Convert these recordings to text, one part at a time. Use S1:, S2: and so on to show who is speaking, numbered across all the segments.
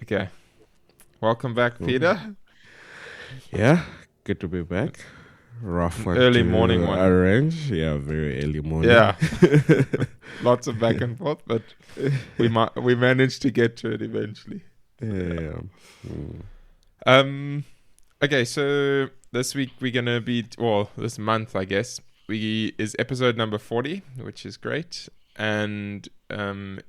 S1: Okay. Welcome back, Peter.
S2: Yeah, good to be back. Rough
S1: An
S2: one
S1: early
S2: to
S1: morning one.
S2: arrange. Yeah, very early morning.
S1: Yeah. Lots of back and forth, but we managed to get to it eventually.
S2: Yeah.
S1: Okay, so this week we're gonna be this month I guess is episode number 40, which is great, and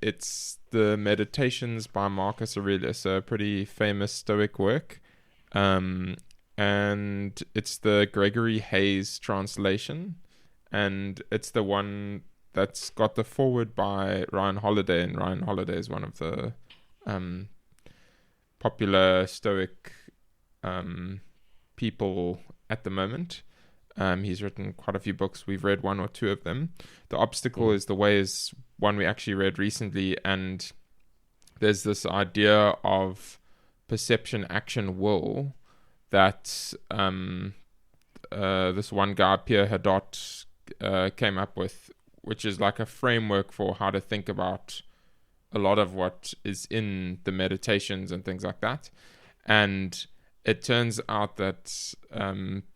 S1: it's the Meditations by Marcus Aurelius, a pretty famous Stoic work, and it's the Gregory Hayes translation, and it's the one that's got the foreword by Ryan Holiday, and Ryan Holiday is one of the popular Stoic people at the moment. He's written quite a few books. We've read one or two of them. The Obstacle is the Way is one we actually read recently, and there's this idea of perception, action, will that this one guy, Pierre Hadot, came up with, which is like a framework for how to think about a lot of what is in the meditations and things like that. And it turns out that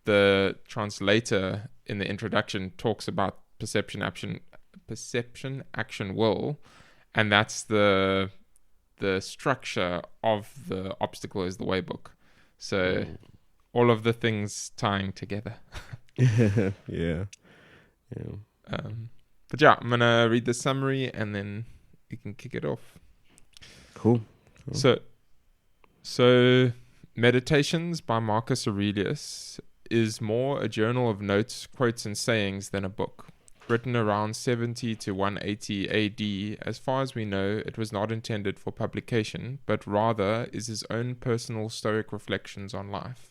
S1: the translator in the introduction talks about perception, action, will, and that's the structure of the Obstacle is the Way book. So all of the things tying together.
S2: Yeah.
S1: But yeah, I'm gonna read the summary and then we can kick it off.
S2: Cool.
S1: So Meditations by Marcus Aurelius is more a journal of notes, quotes, and sayings than a book. Written around 70 to 180 AD, as far as we know, it was not intended for publication, but rather is his own personal Stoic reflections on life.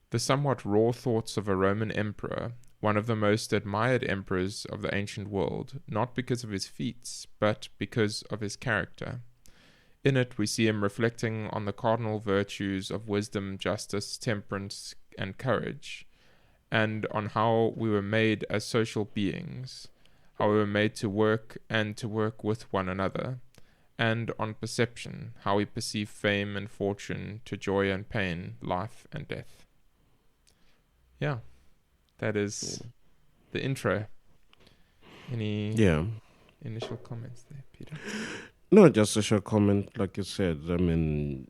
S1: The somewhat raw thoughts of a Roman emperor, one of the most admired emperors of the ancient world, not because of his feats, but because of his character. In it, we see him reflecting on the cardinal virtues of wisdom, justice, temperance, and courage, and on how we were made as social beings, how we were made to work and to work with one another, and on perception, how we perceive fame and fortune, to joy and pain, life and death. Yeah, that is the intro. Any initial comments there, Peter?
S2: No, just a short comment. Like you said, I mean,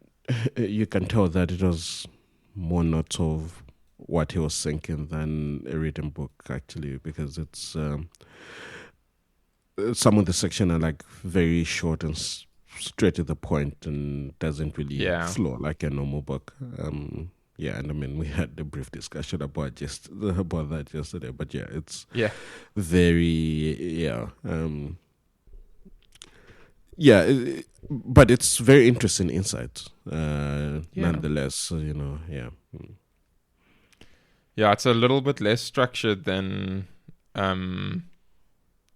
S2: you can tell that it was more notes of what he was thinking than a written book, actually, because it's some of the section are like very short and straight to the point and doesn't really flow like a normal book. And I mean, we had a brief discussion about that yesterday, but it's very but it's very interesting insight nonetheless,
S1: it's a little bit less structured than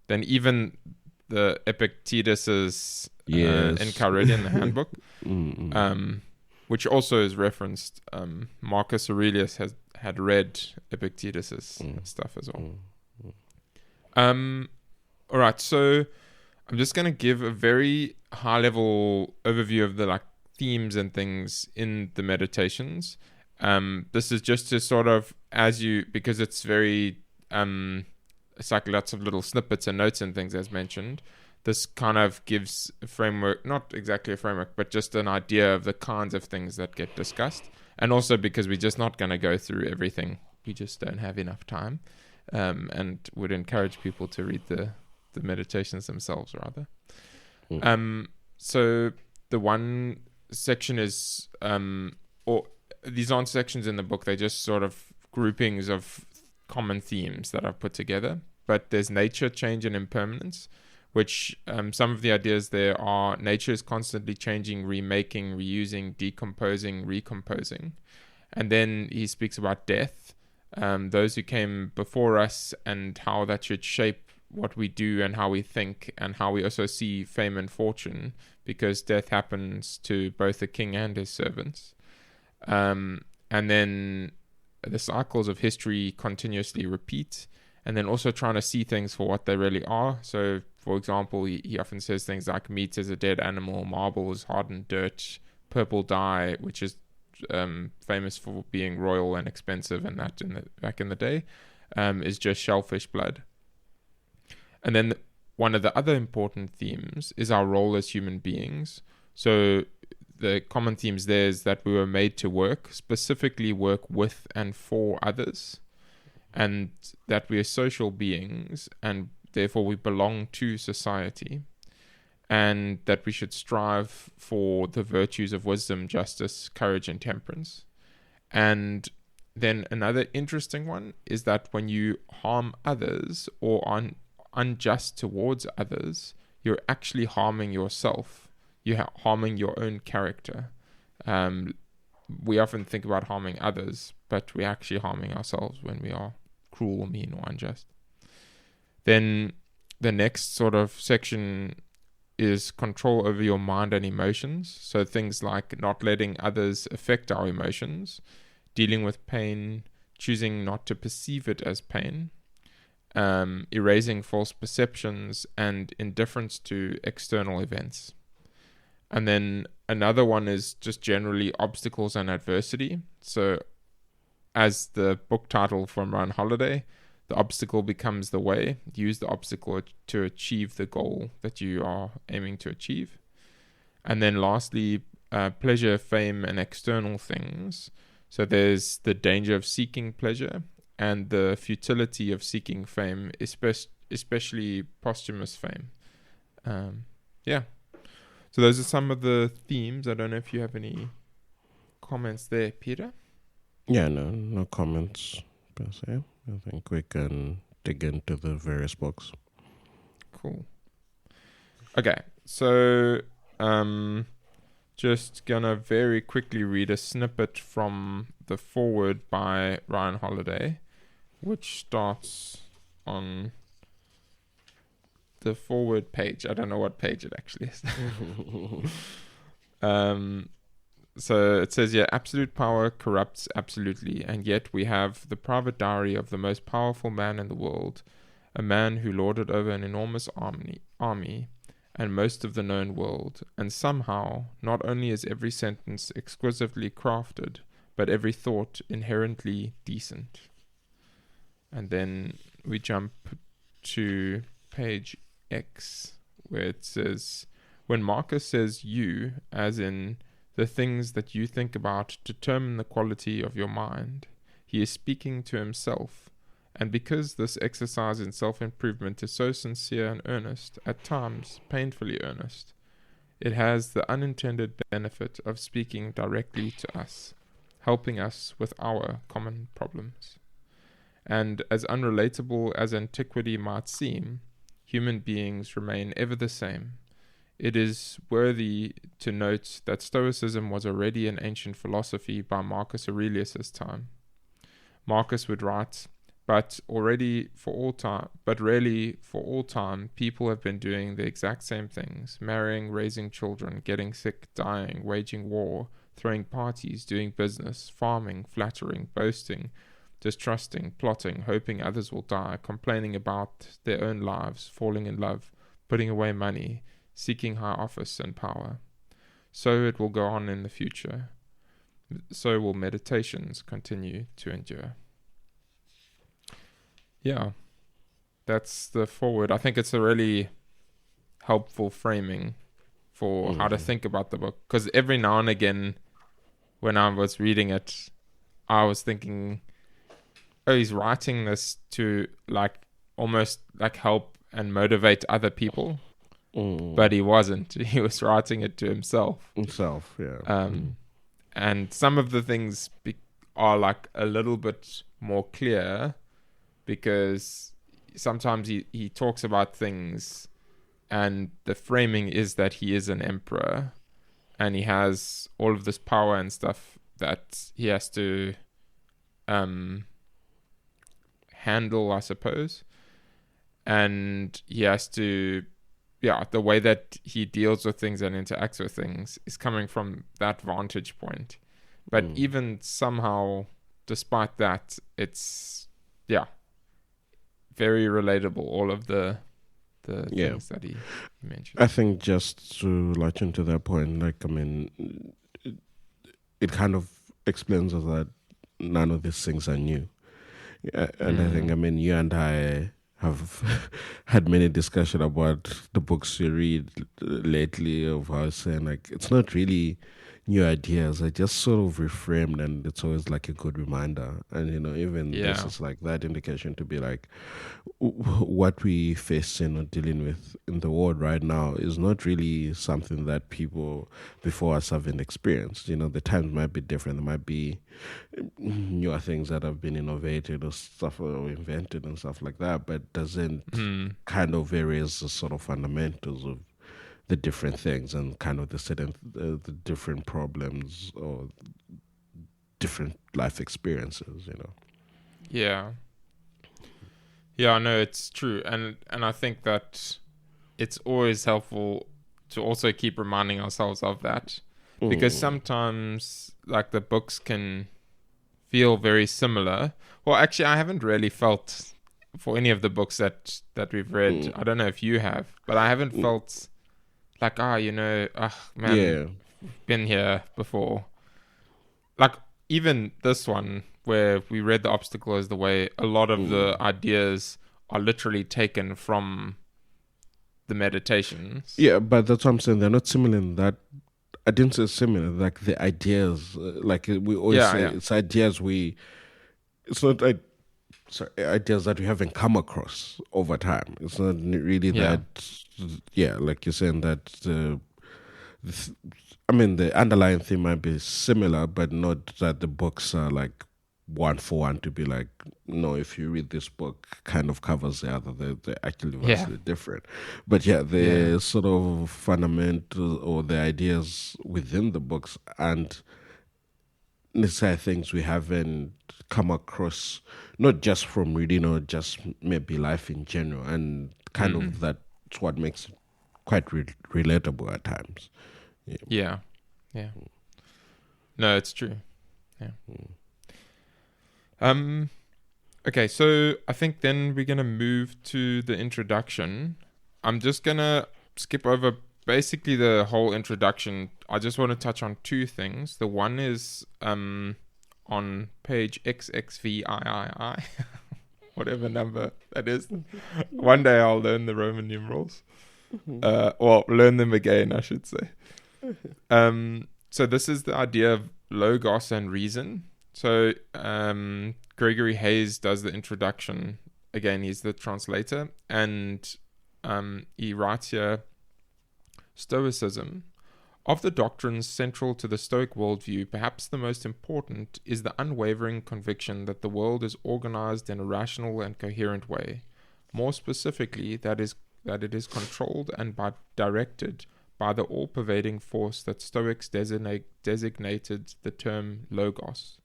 S1: even the Epictetus's Enchiridion handbook, which also is referenced. Marcus Aurelius had read Epictetus's stuff as well. All right, so I'm just going to give a very high-level overview of the themes and things in the meditations. This is just to sort of, because it's very, it's like lots of little snippets and notes and things as mentioned. This kind of gives a framework, not exactly a framework, but just an idea of the kinds of things that get discussed. And also because we're just not going to go through everything. We just don't have enough time, and would encourage people to read the meditations themselves rather. So the one section is or these aren't sections in the book, they're just sort of groupings of common themes that I've put together. But there's nature, change, and impermanence, which some of the ideas there are: nature is constantly changing, remaking, reusing, decomposing, recomposing. And then he speaks about death, those who came before us, and how that should shape what we do and how we think, and how we also see fame and fortune, because death happens to both the king and his servants. And then the cycles of history continuously repeat, and then also trying to see things for what they really are. So For example, he often says things like meat is a dead animal, marble is hardened dirt, purple dye, which is famous for being royal and expensive, and that back in the day, is just shellfish blood. And then one of the other important themes is our role as human beings. So the common themes there is that we were made to work, specifically work with and for others, and that we are social beings, and therefore we belong to society, and that we should strive for the virtues of wisdom, justice, courage, and temperance. And then another interesting one is that when you harm others or are unjust towards others, you're actually harming yourself. You're harming your own character. We often think about harming others, but we're actually harming ourselves when we are cruel, mean, or unjust. Then the next sort of section is control over your mind and emotions. So things like not letting others affect our emotions, dealing with pain, choosing not to perceive it as pain, erasing false perceptions, and indifference to external events. And then another one is just generally obstacles and adversity. So as the book title from Ryan Holiday, the obstacle becomes the way. Use the obstacle to achieve the goal that you are aiming to achieve. And then lastly, pleasure, fame, and external things. So there's the danger of seeking pleasure and the futility of seeking fame, especially posthumous fame. Yeah. So those are some of the themes. I don't know if you have any comments there, Peter?
S2: Yeah, no comments per se. I think we can dig into the various books.
S1: Cool. Okay, so just gonna very quickly read a snippet from the foreword by Ryan Holiday, which starts on the forward page. I don't know what page it actually is. So it says, absolute power corrupts absolutely, and yet we have the private diary of the most powerful man in the world, a man who lorded over an enormous army and most of the known world, and somehow not only is every sentence exquisitely crafted, but every thought inherently decent. And then we jump to page X, where it says, when Marcus says you, as in the things that you think about determine the quality of your mind, he is speaking to himself, and because this exercise in self-improvement is so sincere and earnest, at times painfully earnest, it has the unintended benefit of speaking directly to us, helping us with our common problems. And as unrelatable as antiquity might seem, human beings remain ever the same. It is worthy to note that Stoicism was already an ancient philosophy by Marcus Aurelius' time. Marcus would write, but rarely for all time, people have been doing the exact same things, marrying, raising children, getting sick, dying, waging war, throwing parties, doing business, farming, flattering, boasting, distrusting, plotting, hoping others will die, complaining about their own lives, falling in love, putting away money, seeking high office and power. So it will go on in the future. So will meditations continue to endure. Yeah, that's the forward. I think it's a really helpful framing for how to think about the book. Because every now and again, when I was reading it, I was thinking, oh, he's writing this to almost help and motivate other people. But he wasn't. He was writing it to himself.
S2: Yeah.
S1: And some of the things are a little bit more clear, because sometimes he talks about things and the framing is that he is an emperor and he has all of this power and stuff that he has to handle, I suppose. And he has to, the way that he deals with things and interacts with things is coming from that vantage point. But even somehow, despite that, it's, very relatable, all of the things that he mentioned.
S2: I think just to latch into that point, like, I mean, it kind of explains us that none of these things are new. And I think, I mean, you and I have had many discussions about the books you read lately, of how it's saying, like, it's not really new ideas. I just sort of reframed, and it's always like a good reminder. And, you know, even this is like that indication to be like, what we facing or dealing with in the world right now is not really something that people before us haven't experienced. You know, the times might be different. There might be newer things that have been innovated or stuff or invented and stuff like that, but doesn't kind of erase the sort of fundamentals of the different things and kind of the different problems or different life experiences, you know.
S1: Yeah, I know, it's true. And I think that it's always helpful to also keep reminding ourselves of that, because sometimes like the books can feel very similar. Well, actually, I haven't really felt for any of the books that we've read. I don't know if you have, but I haven't felt like, been here before. Like even this one where we read The Obstacle is the Way, a lot of the ideas are literally taken from the meditations.
S2: Yeah, but that's what I'm saying. They're not similar in that. I didn't say similar. Like the ideas, like we always say, it's ideas it's not like, ideas that we haven't come across over time. It's not really that. Yeah, like you're saying that I mean, the underlying theme might be similar, but not that the books are like one for one to be like, no, if you read this book, kind of covers the other. They're actually vastly different. But the sort of fundamental or the ideas within the books and necessary things we haven't come across, not just from reading or just maybe life in general. And kind of that's what makes it quite relatable at times.
S1: Yeah. No, it's true. Yeah. Okay, so I think then we're gonna move to the introduction. I'm just gonna skip over basically the whole introduction. I just want to touch on two things. The one is on page XXVIII, whatever number that is. One day I'll learn the Roman numerals. Learn them again, I should say. So this is the idea of logos and reason. So Gregory Hayes does the introduction. Again, he's the translator, and he writes here, Stoicism. Of the doctrines central to the Stoic worldview, perhaps the most important is the unwavering conviction that the world is organized in a rational and coherent way. More specifically, that it is controlled and directed by the all-pervading force that Stoics designated the term logos,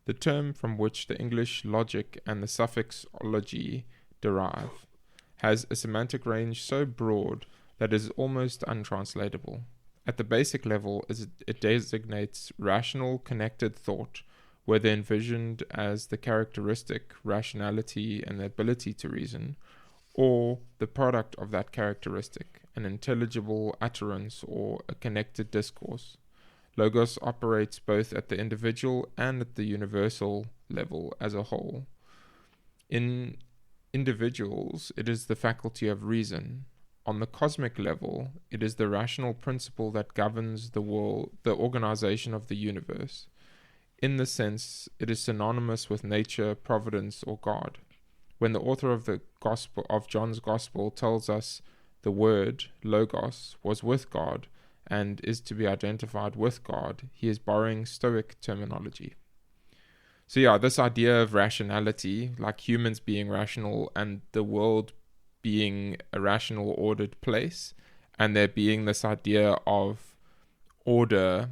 S1: the term from which the English logic and the suffix ology derive, has a semantic range so broad that it is almost untranslatable. At the basic level, it designates rational, connected thought, whether envisioned as the characteristic, rationality, and the ability to reason, or the product of that characteristic, an intelligible utterance or a connected discourse. Logos operates both at the individual and at the universal level as a whole. In individuals, it is the faculty of reason. On the cosmic level, it is the rational principle that governs the world, the organization of the universe. In this sense, it is synonymous with nature, providence, or God. When the author of the Gospel of John's Gospel tells us the word logos was with God and is to be identified with God, he is borrowing Stoic terminology. So this idea of rationality, like humans being rational and the world being a rational, ordered place, and there being this idea of order,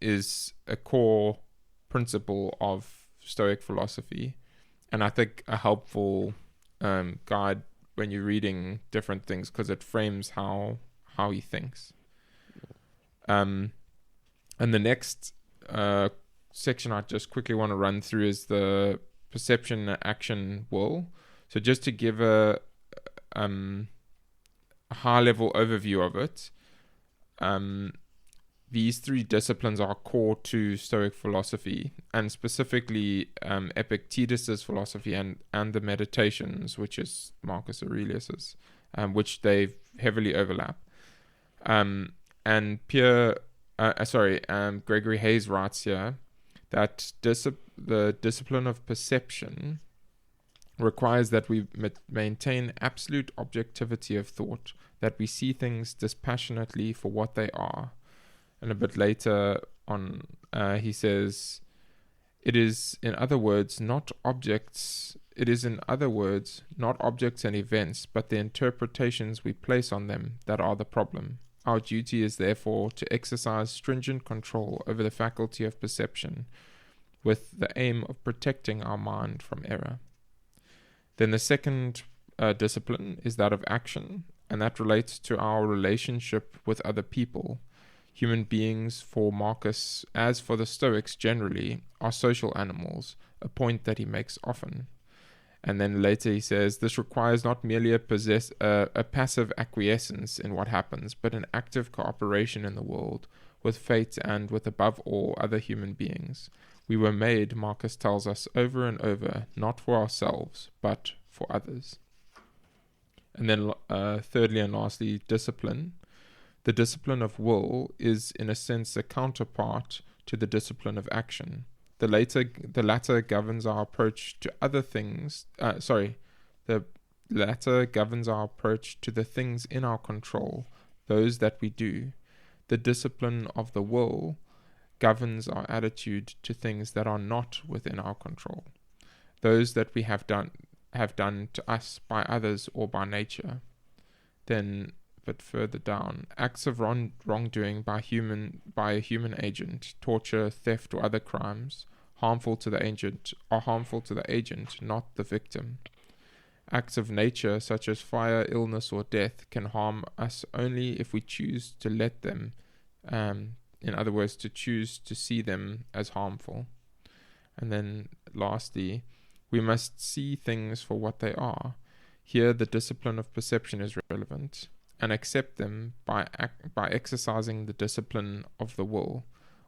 S1: is a core principle of Stoic philosophy, and I think a helpful guide when you're reading different things, because it frames how he thinks. And the next section I just quickly want to run through is the perception, action, will. So just to give a high-level overview of it, these three disciplines are core to Stoic philosophy, and specifically Epictetus's philosophy and the Meditations, which is Marcus Aurelius's, which they heavily overlap. And Gregory Hayes writes here that the discipline of perception requires that we maintain absolute objectivity of thought, that we see things dispassionately for what they are. And a bit later on, he says, it is in other words not objects and events, but the interpretations we place on them that are the problem. Our duty is therefore to exercise stringent control over the faculty of perception, with the aim of protecting our mind from error. Then the second discipline is that of action, and that relates to our relationship with other people. Human beings, for Marcus, as for the Stoics generally, are social animals, a point that he makes often. And then later he says, this requires not merely a passive acquiescence in what happens, but an active cooperation in the world, with fate and with, above all, other human beings. We were made, Marcus tells us over and over, not for ourselves, but for others. And then thirdly and lastly, discipline. The discipline of will is, in a sense, a counterpart to the discipline of action. The latter governs our approach to other things. The latter governs our approach to the things in our control, those that we do. The discipline of the will governs our attitude to things that are not within our control, those that we have done to us by others or by nature. Then, a bit further down, acts of wrongdoing by a human agent, torture, theft, or other crimes, are harmful to the agent, not the victim. Acts of nature, such as fire, illness, or death, can harm us only if we choose to let them, in other words, to choose to see them as harmful. And then lastly, we must see things for what they are. Here the discipline of perception is relevant, and accept them by exercising the discipline of the will,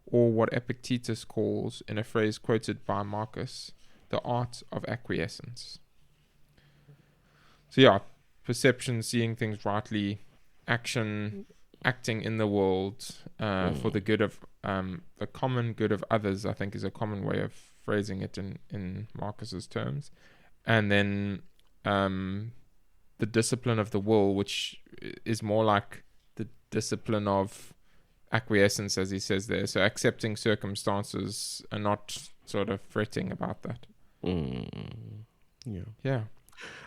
S1: or what Epictetus calls, in a phrase quoted by Marcus, the art of acquiescence. So yeah, perception, seeing things rightly, action, acting in the world for the good of the common good of others, I think is a common way of phrasing it in Marcus's terms. And then the discipline of the will, which is more like the discipline of acquiescence, as he says there. So accepting circumstances and not sort of fretting about that. Yeah.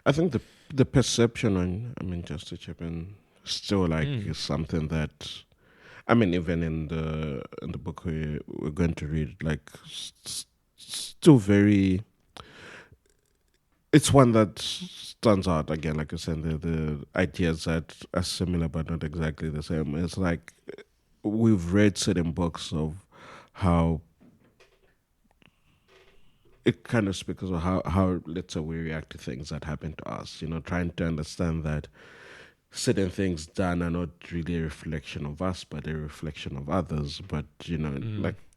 S2: I think the perception on, just to chip in, still is something that, even in the book we're going to read, still very. It's one that stands out again, like you said, the ideas that are similar but not exactly the same. It's like we've read certain books of how it kind of speaks of how let's say we react to things that happen to us, trying to understand that certain things done are not really a reflection of us, but a reflection of others, but,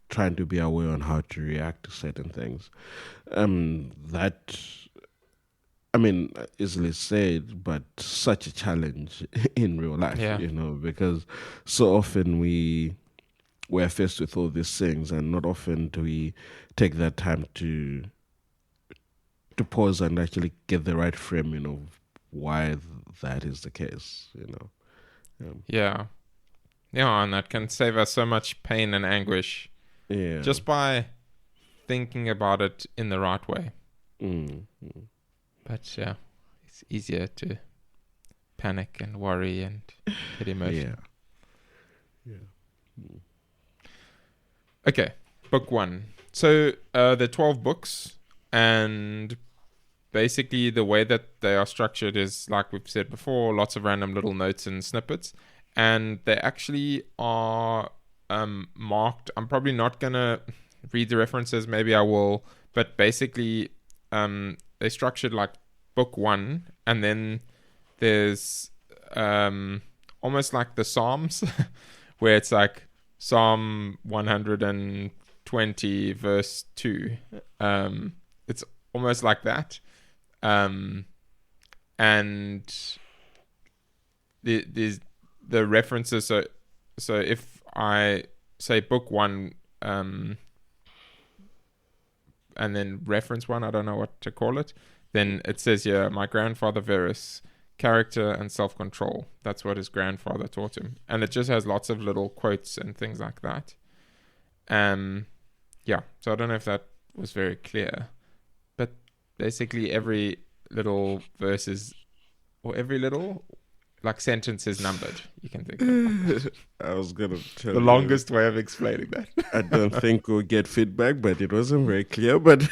S2: trying to be aware on how to react to certain things. That, easily said, but such a challenge in real life, because so often we're faced with all these things, and not often do we take that time to pause and actually get the right framing of why that is the case,
S1: Yeah, and that can save us so much pain and anguish just by thinking about it in the right way. But yeah, it's easier to panic and worry and get emotional. Okay, book 1. So there are 12 books, and basically the way that they are structured is, like we've said before, lots of random little notes and snippets, and they actually are marked. I'm probably not going to read the references, maybe I will, but basically they're structured like book 1, and then there's almost like the Psalms, where it's like Psalm 120 verse 2. It's almost like that. And the references. So if I say book 1, and then reference 1, I don't know what to call it, then it says here, my grandfather Verus, character and self-control. That's what his grandfather taught him. And it just has lots of little quotes and things like that. Yeah, so I don't know if that was very clear. But basically every little verse is, or every little like sentence is numbered, you can think of.
S2: I was going to tell
S1: the longest way of explaining that.
S2: I don't think we'll get feedback, but it wasn't very clear, but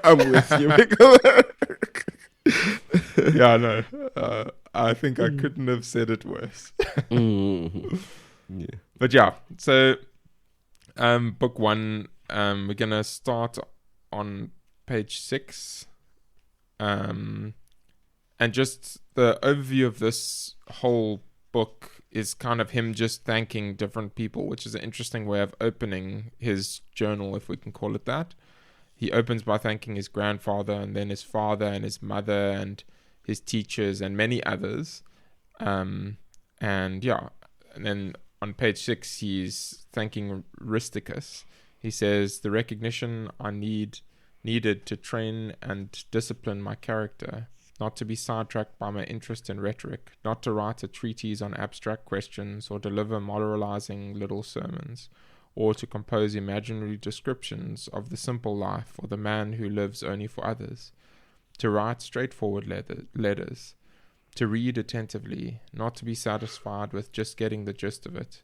S2: I'm with you.
S1: Yeah, no. I think I couldn't have said it worse.
S2: Yeah.
S1: But yeah, so book 1, we're going to start on page 6. And just the overview of this whole book is kind of him just thanking different people, which is an interesting way of opening his journal, if we can call it that. He opens by thanking his grandfather, and then his father and his mother and his teachers and many others. And then on page 6, he's thanking Risticus. He says, the recognition I needed to train and discipline my character, not to be sidetracked by my interest in rhetoric, not to write a treatise on abstract questions or deliver moralizing little sermons, or to compose imaginary descriptions of the simple life or the man who lives only for others, to write straightforward letters, to read attentively, not to be satisfied with just getting the gist of it,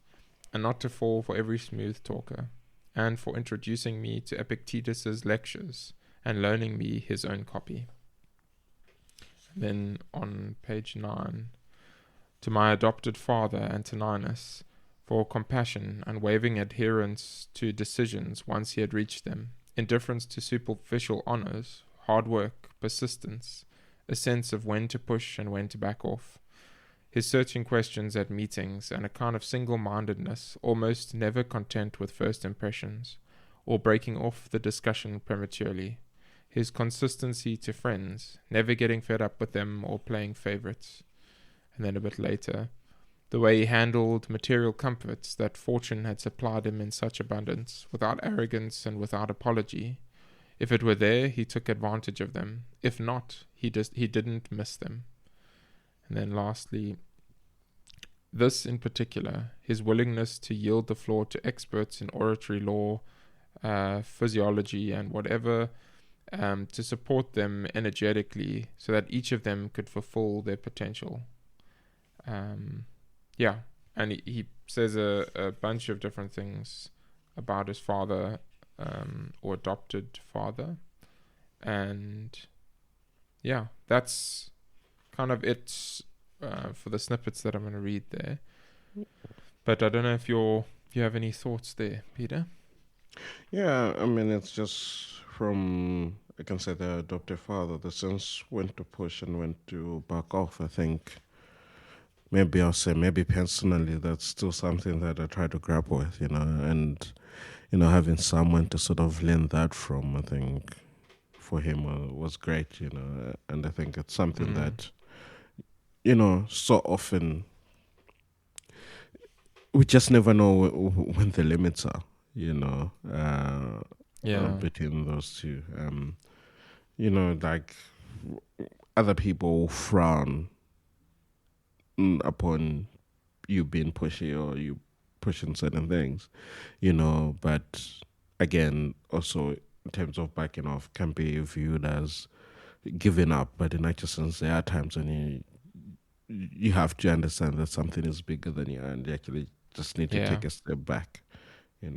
S1: and not to fall for every smooth talker, and for introducing me to Epictetus's lectures and loaning me his own copy. Then on page 9, to my adopted father Antoninus, for compassion, unwavering adherence to decisions once he had reached them, indifference to superficial honors, hard work, persistence, a sense of when to push and when to back off, his searching questions at meetings, and a kind of single-mindedness, almost never content with first impressions, or breaking off the discussion prematurely, his consistency to friends, never getting fed up with them or playing favorites. And then a bit later, the way he handled material comforts that fortune had supplied him in such abundance, without arrogance and without apology. If it were there, he took advantage of them. If not, he didn't miss them. And then lastly, this in particular, his willingness to yield the floor to experts in oratory, law, physiology, and whatever, to support them energetically so that each of them could fulfill their potential. And he says a bunch of different things about his father, or adopted father. And yeah, that's kind of it for the snippets that I'm going to read there. But I don't know if you have any thoughts there, Peter.
S2: Yeah, I mean, it's just from, I can say, the adopted father, the sense when to push and when to back off. I think maybe personally, that's still something that I try to grapple with, and, having someone to sort of learn that from, I think for him was great, and I think it's something that, so often we just never know when the limits are, between those two. Like other people frown upon you being pushy or you pushing certain things, but again, also in terms of backing off can be viewed as giving up, but in actual sense, there are times when you have to understand that something is bigger than you and you actually just need to take a step back, so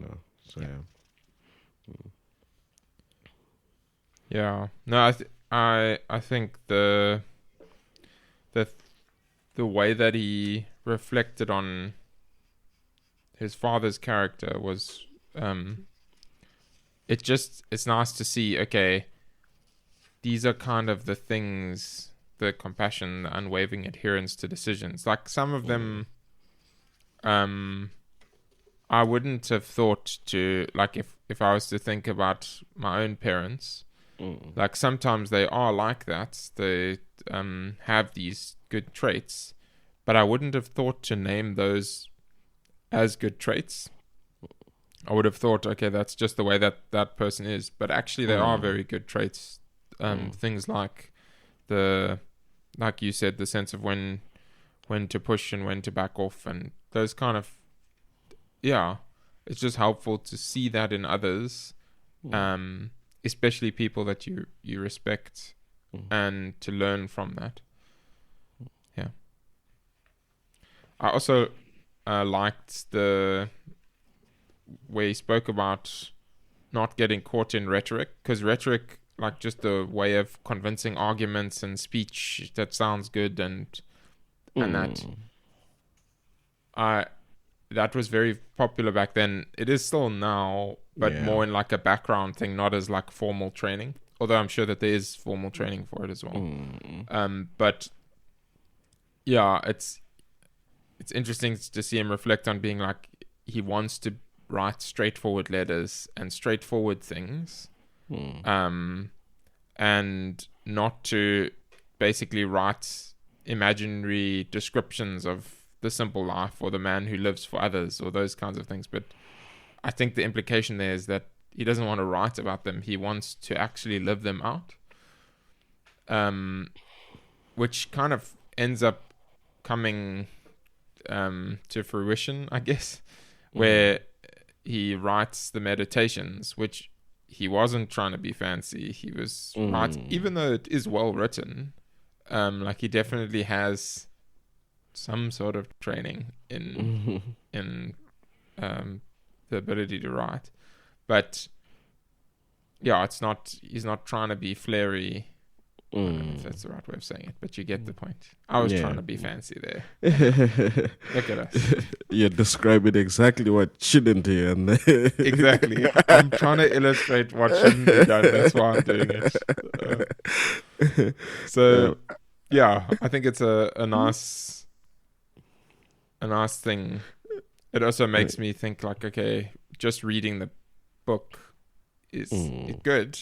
S1: no, I think the way that he reflected on his father's character was it's nice to see, okay, these are kind of the things the compassion, the unwavering adherence to decisions. Like some of them, I wouldn't have thought to, like if I was to think about my own parents, like sometimes they are like that. They have these good traits, but I wouldn't have thought to name those as good traits. I would have thought, okay, that's just the way that person is. But actually, they are very good traits. Things like like you said, the sense of when to push and when to back off, and those kind of, it's just helpful to see that in others, especially people that you respect, and to learn from that. Yeah. I also liked the where he spoke about not getting caught in rhetoric, because rhetoric, like just the way of convincing arguments and speech that sounds good and that was very popular back then. It is still now, but more in like a background thing, not as like formal training. Although I'm sure that there is formal training for it as well. But yeah, it's interesting to see him reflect on being like, he wants to write straightforward letters and straightforward things, and not to basically write imaginary descriptions of the simple life or the man who lives for others or those kinds of things. But I think the implication there is that he doesn't want to write about them. He wants to actually live them out, which kind of ends up coming to fruition, I guess, where he writes the meditations, which he wasn't trying to be fancy. He was even though it is well written, like he definitely has some sort of training in the ability to write, but he's not trying to be flary. I don't know if that's the right way of saying it, but you get the point. I was trying to be fancy there. Look at us.
S2: You're describing exactly what shouldn't be. And
S1: exactly. I'm trying to illustrate what shouldn't be done. That's why I'm doing it. I think it's a nice thing. It also makes me think like, okay, just reading the book is good,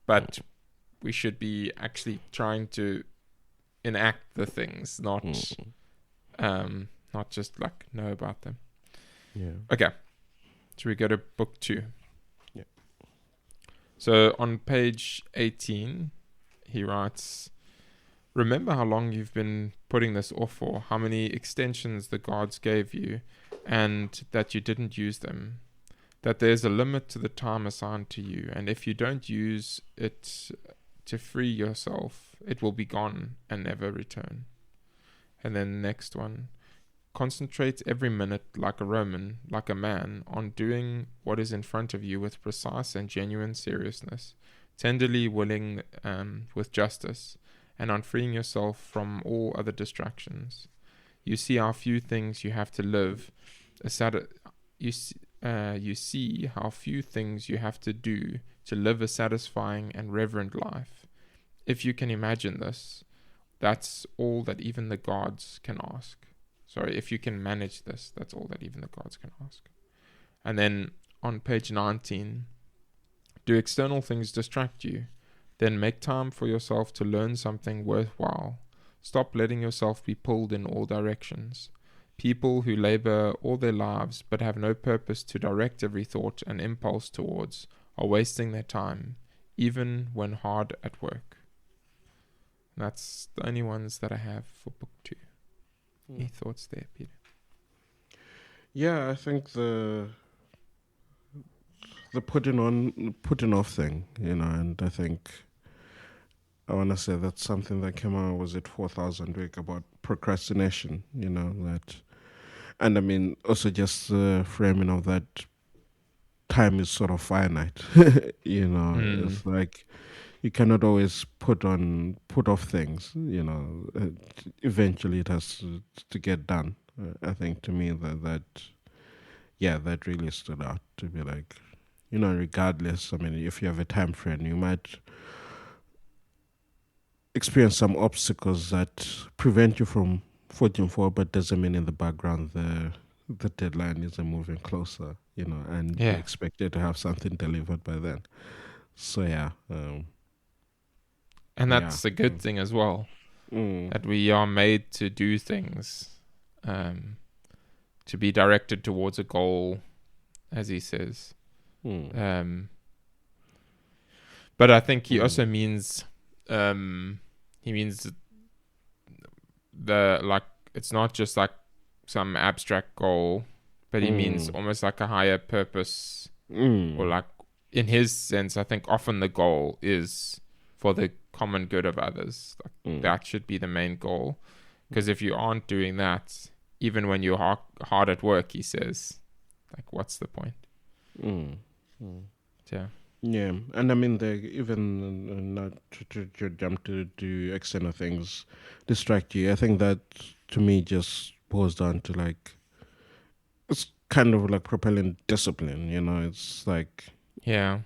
S1: but we should be actually trying to enact the things, not just like know about them.
S2: Yeah.
S1: Okay. Should we go to book 2?
S2: Yeah.
S1: So on page 18, he writes, "Remember how long you've been putting this off for, how many extensions the gods gave you, and that you didn't use them. That there's a limit to the time assigned to you, and if you don't use it to free yourself, it will be gone and never return." And then the next one, "Concentrate every minute like a Roman, like a man, on doing what is in front of you with precise and genuine seriousness, tenderly willing with justice, and on freeing yourself from all other distractions. You see how few things you have to live, you see how few things you have to do to live a satisfying and reverent life. If you can imagine this, that's all that even the gods can ask." Sorry, if you can manage this, that's all that even the gods can ask. And then on page 19, "Do external things distract you? Then make time for yourself to learn something worthwhile. Stop letting yourself be pulled in all directions. People who labor all their lives but have no purpose to direct every thought and impulse towards are wasting their time, even when hard at work." And that's the only ones that I have for book 2. Any thoughts there, Peter?
S2: Yeah, I think the putting off thing, and I think I want to say that's something that came out, was it 4,000 Week, about procrastination, that, and I mean, also just the framing of that time is sort of finite, it's like, you cannot always put off things, eventually it has to get done. I think to me that really stood out, to be like, regardless, I mean, if you have a time frame, you might, experience some obstacles that prevent you from forging forward, but doesn't mean in the background the deadline is moving closer, and you're expected to have something delivered by then. So
S1: and that's a good thing as well, that we are made to do things, to be directed towards a goal, as he says. But I think he also means, he means it's not just like some abstract goal, but he means almost like a higher purpose, or like, in his sense, I think often the goal is for the common good of others. Like, that should be the main goal, because if you aren't doing that, even when you're hard at work, he says, like, what's the point?
S2: Yeah, and I mean, even not to jump to the extent of things distract you. I think that, to me, just boils down to, like, it's kind of like propelling discipline. It's like, you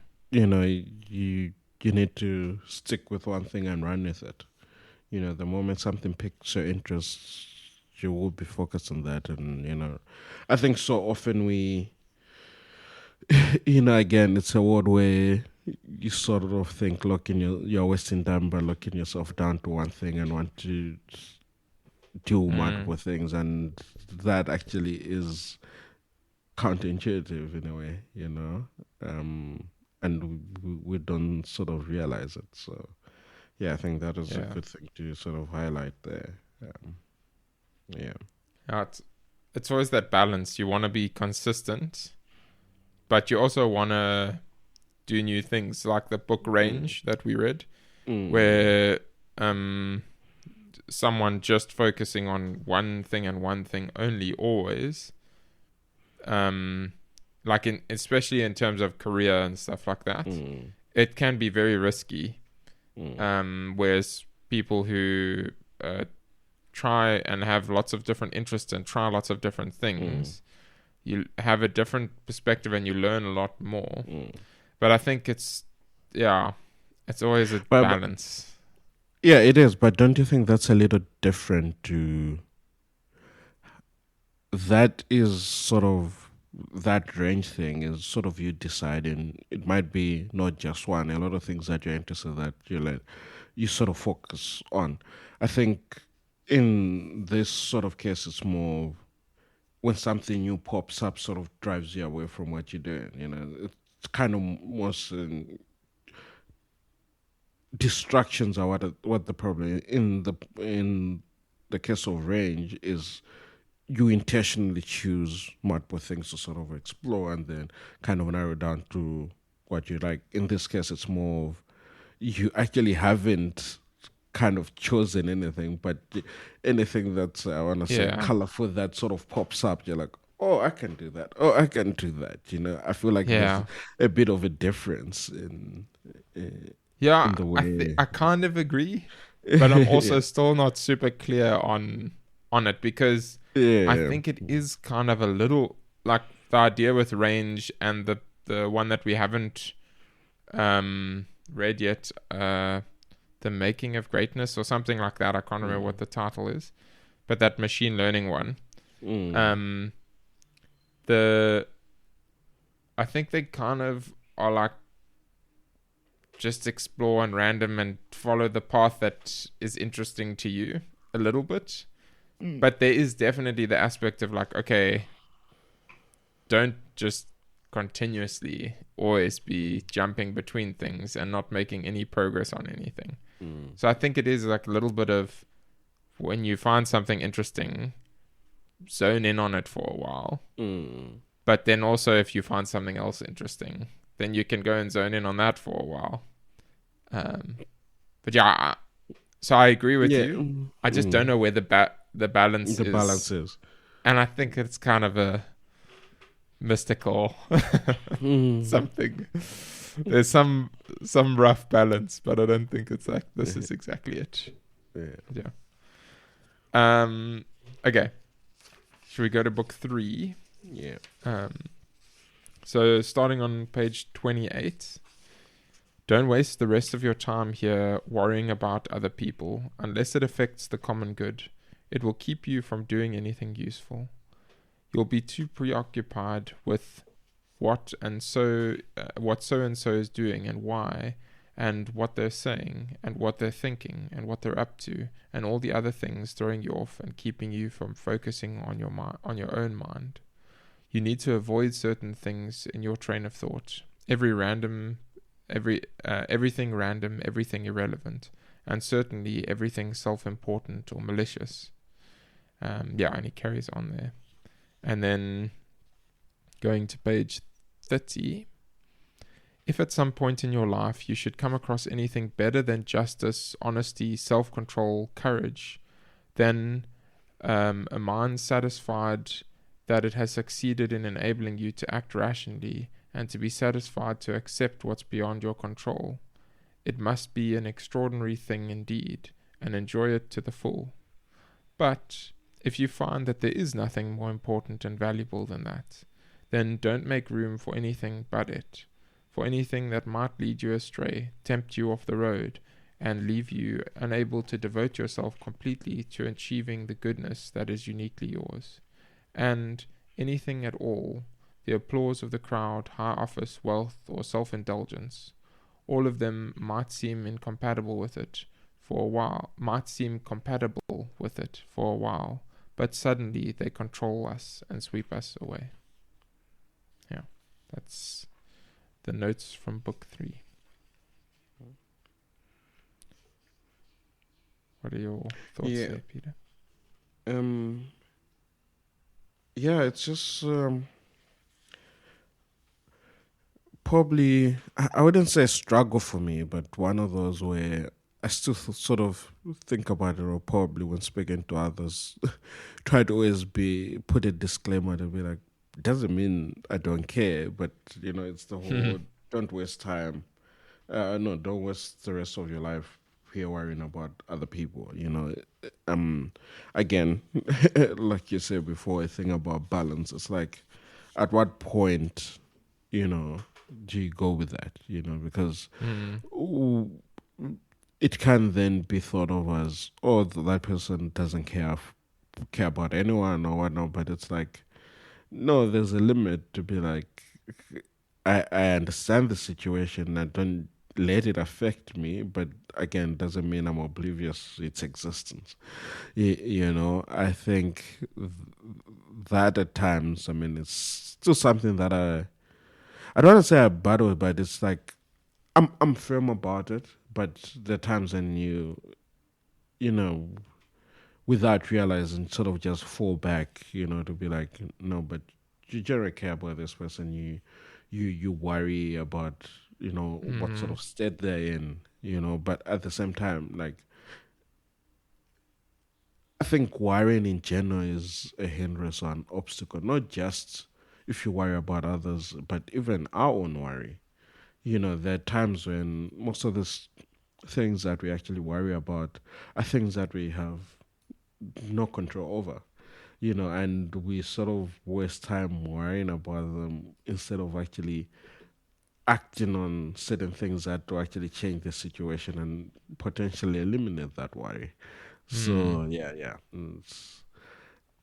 S2: need to stick with one thing and run with it. The moment something piques your interest, you will be focused on that, and I think so often we. Again, it's a world where you sort of think, you're wasting time by locking yourself down to one thing and want to do multiple things, and that actually is counterintuitive in a way, and we don't sort of realize it. So, I think that is a good thing to sort of highlight there.
S1: It's always that balance. You want to be consistent, but you also want to do new things, like the book Range that we read, where someone just focusing on one thing and one thing only always, like especially in terms of career and stuff like that, it can be very risky. Whereas people who try and have lots of different interests and try lots of different things, you have a different perspective and you learn a lot more. But I think it's always a balance.
S2: It is. But don't you think that's a little different to... That is sort of... That range thing is sort of you deciding. It might be not just one. A lot of things that you're interested that you sort of focus on. I think in this sort of case, it's more... when something new pops up, sort of drives you away from what you're doing. It's kind of most distractions are what the problem is. In the case of Range is you intentionally choose multiple things to sort of explore and then kind of narrow down to what you like. In this case, it's more of you actually haven't kind of chosen anything, but anything that's, I want to say, colorful that sort of pops up, you're like, oh, I can do that. Oh, I can do that. I feel like there's a bit of a difference in the way.
S1: I kind of agree, but I'm also still not super clear on it, because I think it is kind of a little like the idea with Range and the one that we haven't read yet, The Making of Greatness or something like that. I can't remember what the title is, but that machine learning one. I think they kind of are like just explore and random and follow the path that is interesting to you a little bit. But there is definitely the aspect of like, okay, don't just continuously always be jumping between things and not making any progress on anything. So I think it is like a little bit of, when you find something interesting, zone in on it for a while. But then also if you find something else interesting, then you can go and zone in on that for a while. But yeah, so I agree with you. I just don't know where the balance is. And I think it's kind of a mystical something. There's some rough balance, but I don't think it's like this is exactly it. Okay, should we go to book 3? So starting on page 28, Don't waste the rest of your time here worrying about other people unless it affects the common good. It will keep you from doing anything useful. You'll be too preoccupied with what so and so is doing and why, and what they're saying and what they're thinking and what they're up to, and all the other things throwing you off and keeping you from focusing on your own mind. You need to avoid certain things in your train of thought. Everything random, everything irrelevant, and certainly everything self-important or malicious. And he carries on there. And then going to page 30. If at some point in your life you should come across anything better than justice, honesty, self-control, courage, then a mind satisfied that it has succeeded in enabling you to act rationally and to be satisfied to accept what's beyond your control, it must be an extraordinary thing indeed, and enjoy it to the full. But if you find that there is nothing more important and valuable than that, then don't make room for anything but it, for anything that might lead you astray, tempt you off the road, and leave you unable to devote yourself completely to achieving the goodness that is uniquely yours. And anything at all, the applause of the crowd, high office, wealth, or self-indulgence, all of them might seem compatible with it for a while, but suddenly they control us and sweep us away. Yeah, that's the notes from book 3. What are your thoughts there, Peter?
S2: It's just probably, I wouldn't say a struggle for me, but one of those where I still sort of think about it, or probably when speaking to others, try to always put a disclaimer to be like, doesn't mean I don't care, but it's the whole don't waste time. Don't waste the rest of your life here worrying about other people. Again, like you said before, I think about balance. It's like, at what point, do you go with that? Because it can then be thought of as, that person doesn't care about anyone or whatnot. But it's like, no, there's a limit to be like, I understand the situation and don't let it affect me, but again, doesn't mean I'm oblivious to its existence. I think that at times, it's still something that I don't want to say I battle, but it's like, I'm firm about it, but there are times when without realizing, sort of just fall back, to be like, no, but you generally care about this person. You worry about, what sort of state they're in, but at the same time, like, I think worrying in general is a hindrance or an obstacle, not just if you worry about others, but even our own worry. There are times when most of these things that we actually worry about are things that we have no control over, and we sort of waste time worrying about them instead of actually acting on certain things that will actually change the situation and potentially eliminate that worry. So it's,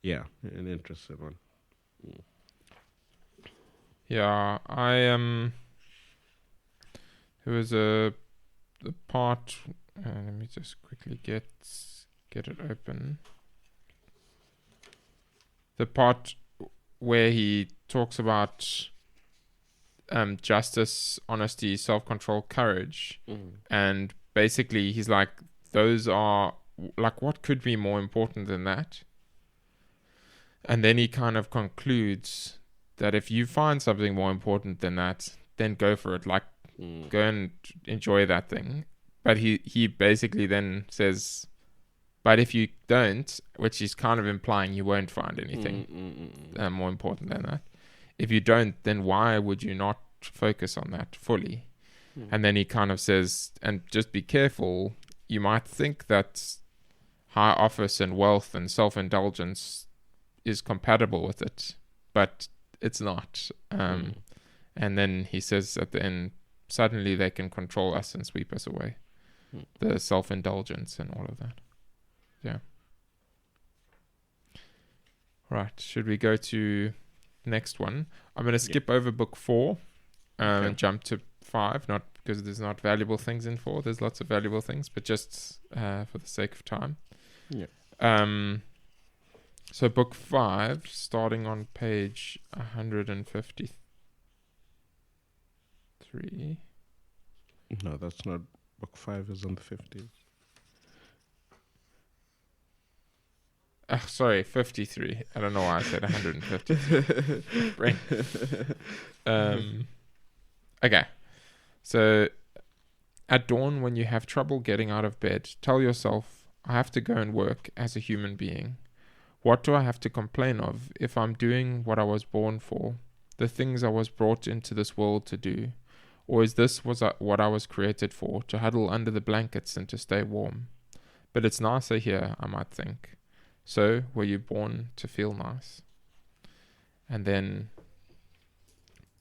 S2: an interesting one.
S1: Yeah, there was the part. Let me just quickly get it open. The part where he talks about justice, honesty, self-control, courage, and basically he's like, those are like, what could be more important than that? And then he kind of concludes that if you find something more important than that, then go for it. Like, go and enjoy that thing. But he basically then says, but if you don't, which is kind of implying you won't find anything more important than that. If you don't, then why would you not focus on that fully? And then he kind of says, and just be careful, you might think that high office and wealth and self-indulgence is compatible with it, but it's not. And then he says at the end, suddenly they can control us and sweep us away. The self-indulgence and all of that. Yeah. Right. Should we go to next one? I'm going to skip over book 4 and jump to 5. Not because there's not valuable things in 4. There's lots of valuable things, but just for the sake of time.
S2: Yeah.
S1: So book 5, starting on page 153.
S2: No, that's not. Book 5 is on the 50s.
S1: Sorry, 53. I don't know why I said 153. Brain. Okay. So, at dawn, when you have trouble getting out of bed, tell yourself, I have to go and work as a human being. What do I have to complain of if I'm doing what I was born for, the things I was brought into this world to do? Or is this what I was created for, to huddle under the blankets and to stay warm? But it's nicer here, I might think. So, were you born to feel nice? And then,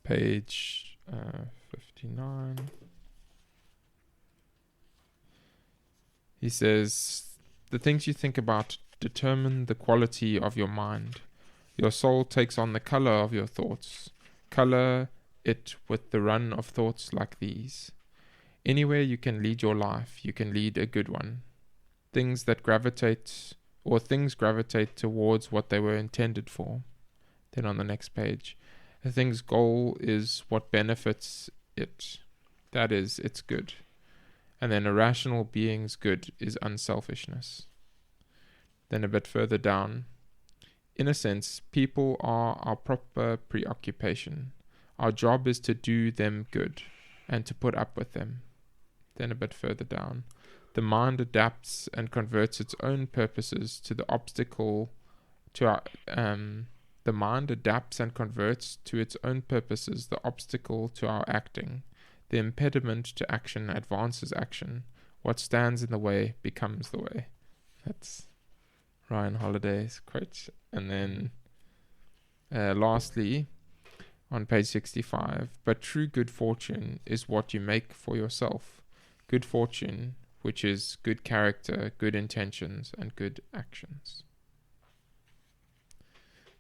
S1: page 59. He says, the things you think about determine the quality of your mind. Your soul takes on the color of your thoughts. Color it with the run of thoughts like these. Anywhere you can lead your life, you can lead a good one. Things gravitate towards what they were intended for. Then on the next page, a thing's goal is what benefits it. That is, it's good. And then a rational being's good is unselfishness. Then a bit further down, in a sense, people are our proper preoccupation. Our job is to do them good and to put up with them. Then a bit further down, the mind adapts and converts its own purposes to the obstacle to our the mind adapts and converts to its own purposes the obstacle to our acting. The impediment to action advances action. What stands in the way becomes the way. That's Ryan Holiday's quote. And then lastly, on page 65, but true good fortune is what you make for yourself. Good fortune, which is good character, good intentions, and good actions.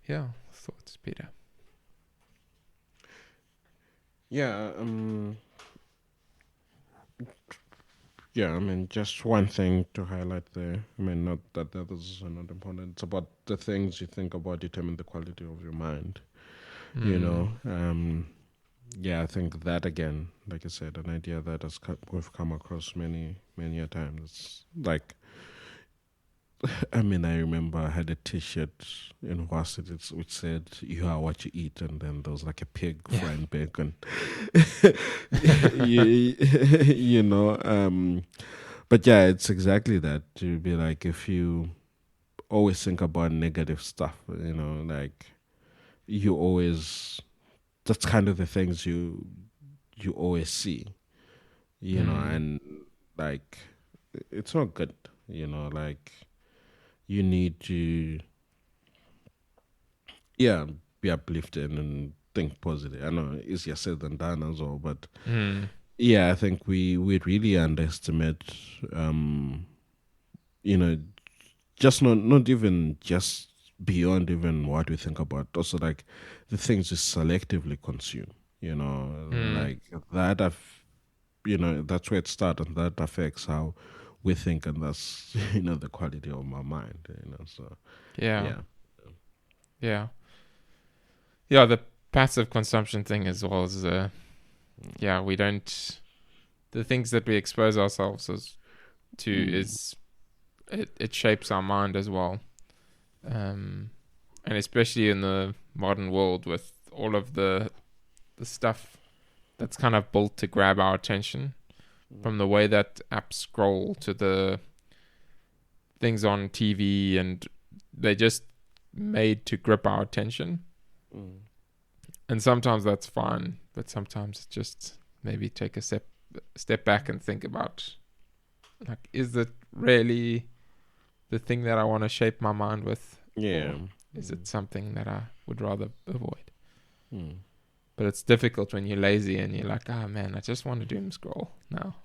S1: Yeah, thoughts, Peter?
S2: Yeah, I mean, just one thing to highlight there. I mean, not that the others are not important. It's about the things you think about determine the quality of your mind. You know, I think that again, like I said, an idea that we've come across many a times. It's like, I mean, I remember I had a T-shirt in varsity which said, "You are what you eat," and then there was like a pig frying bacon. you know, but yeah, it's exactly that. To be like, if you always think about negative stuff, you know, like you always, that's kind of the things you always see, you know, and like it's not good, you know, like you need to be uplifted and think positive. I know easier said than done as well, but I think we really underestimate you know, just not even just beyond even what we think about, also like the things we selectively consume, you know, like that you know, that's where it starts, and that affects how we think, and that's, you know, the quality of my mind, you know. So
S1: the passive consumption thing as well as we don't, the things that we expose ourselves to is it shapes our mind as well. And especially in the modern world with all of the stuff that's kind of built to grab our attention, from the way that apps scroll to the things on TV, and they're just made to grip our attention. And sometimes that's fine, but sometimes just maybe take a step back and think about, like, is it really the thing that I want to shape my mind with?
S2: Yeah.
S1: Or is it something that I would rather avoid? But it's difficult when you're lazy and you're like, oh man, I just want to doom scroll now.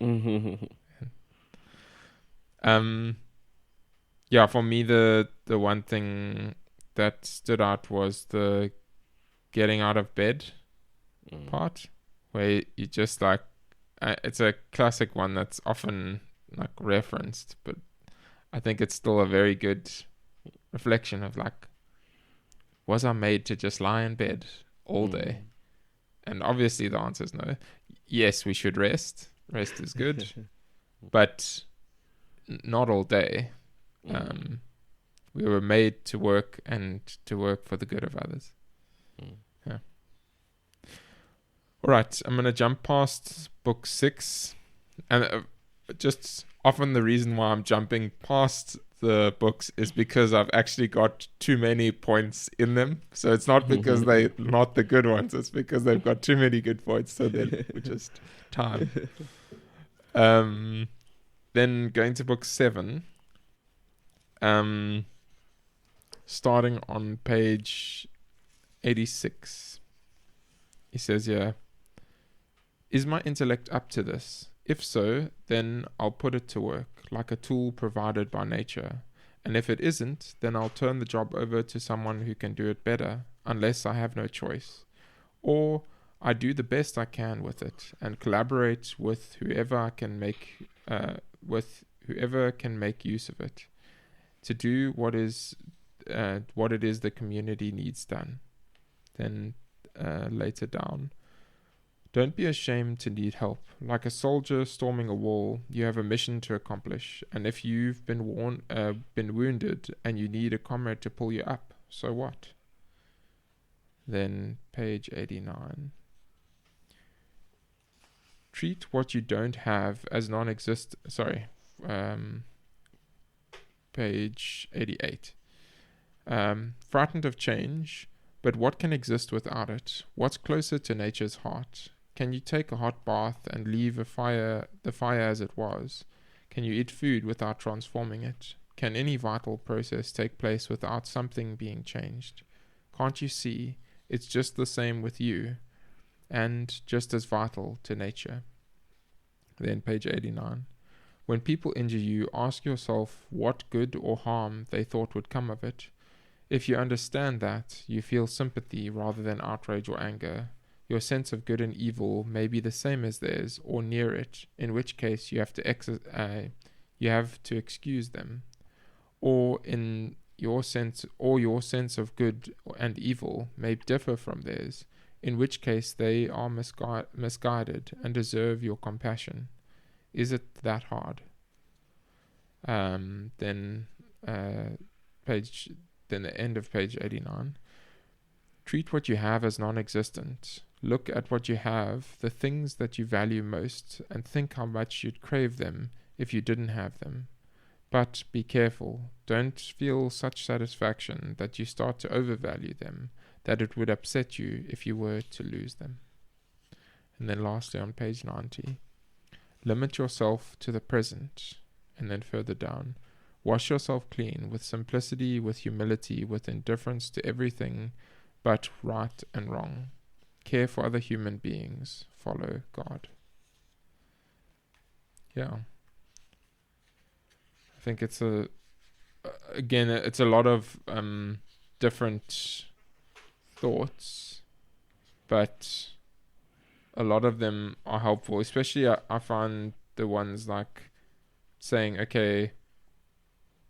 S1: Yeah, for me, the one thing that stood out was the getting out of bed part, where you just like, it's a classic one that's often like referenced, but I think it's still a very good reflection of like, was I made to just lie in bed all day? And obviously the answer is no. Yes, we should rest. Rest is good, but not all day. We were made to work, and to work for the good of others. Yeah. All right, I'm going to jump past book 6. And just often the reason why I'm jumping past the books is because I've actually got too many points in them. So it's not because they're not the good ones. It's because they've got too many good points. So then we just time. Then going to book 7. Starting on page 86. He says, yeah, is my intellect up to this? If so, then I'll put it to work, like a tool provided by nature. And if it isn't, then I'll turn the job over to someone who can do it better, unless I have no choice. Or I do the best I can with it, and collaborate with whoever can make use of it, to do what it is the community needs done. Then later down, don't be ashamed to need help. Like a soldier storming a wall, you have a mission to accomplish. And if you've been wounded and you need a comrade to pull you up, so what? Then page 89. Treat what you don't have as non-existent. Page 88. Frightened of change, but what can exist without it? What's closer to nature's heart? Can you take a hot bath and leave the fire as it was? Can you eat food without transforming it? Can any vital process take place without something being changed? Can't you see? It's just the same with you, and just as vital to nature. Then page 89. When people injure you, ask yourself what good or harm they thought would come of it. If you understand that, you feel sympathy rather than outrage or anger. Your sense of good and evil may be the same as theirs, or near it, in which case you have to excuse them. Or your sense of good and evil may differ from theirs, in which case they are misguided and deserve your compassion. Is it that hard? Then the end of page 89. Treat what you have as non-existent. Look at what you have, the things that you value most, and think how much you'd crave them if you didn't have them. But be careful. Don't feel such satisfaction that you start to overvalue them, that it would upset you if you were to lose them. And then lastly on page 90. Limit yourself to the present. And then further down. Wash yourself clean with simplicity, with humility, with indifference to everything but right and wrong. Care for other human beings. Follow God. Yeah. I think it's a lot of different thoughts, but a lot of them are helpful. Especially I find the ones like saying, okay,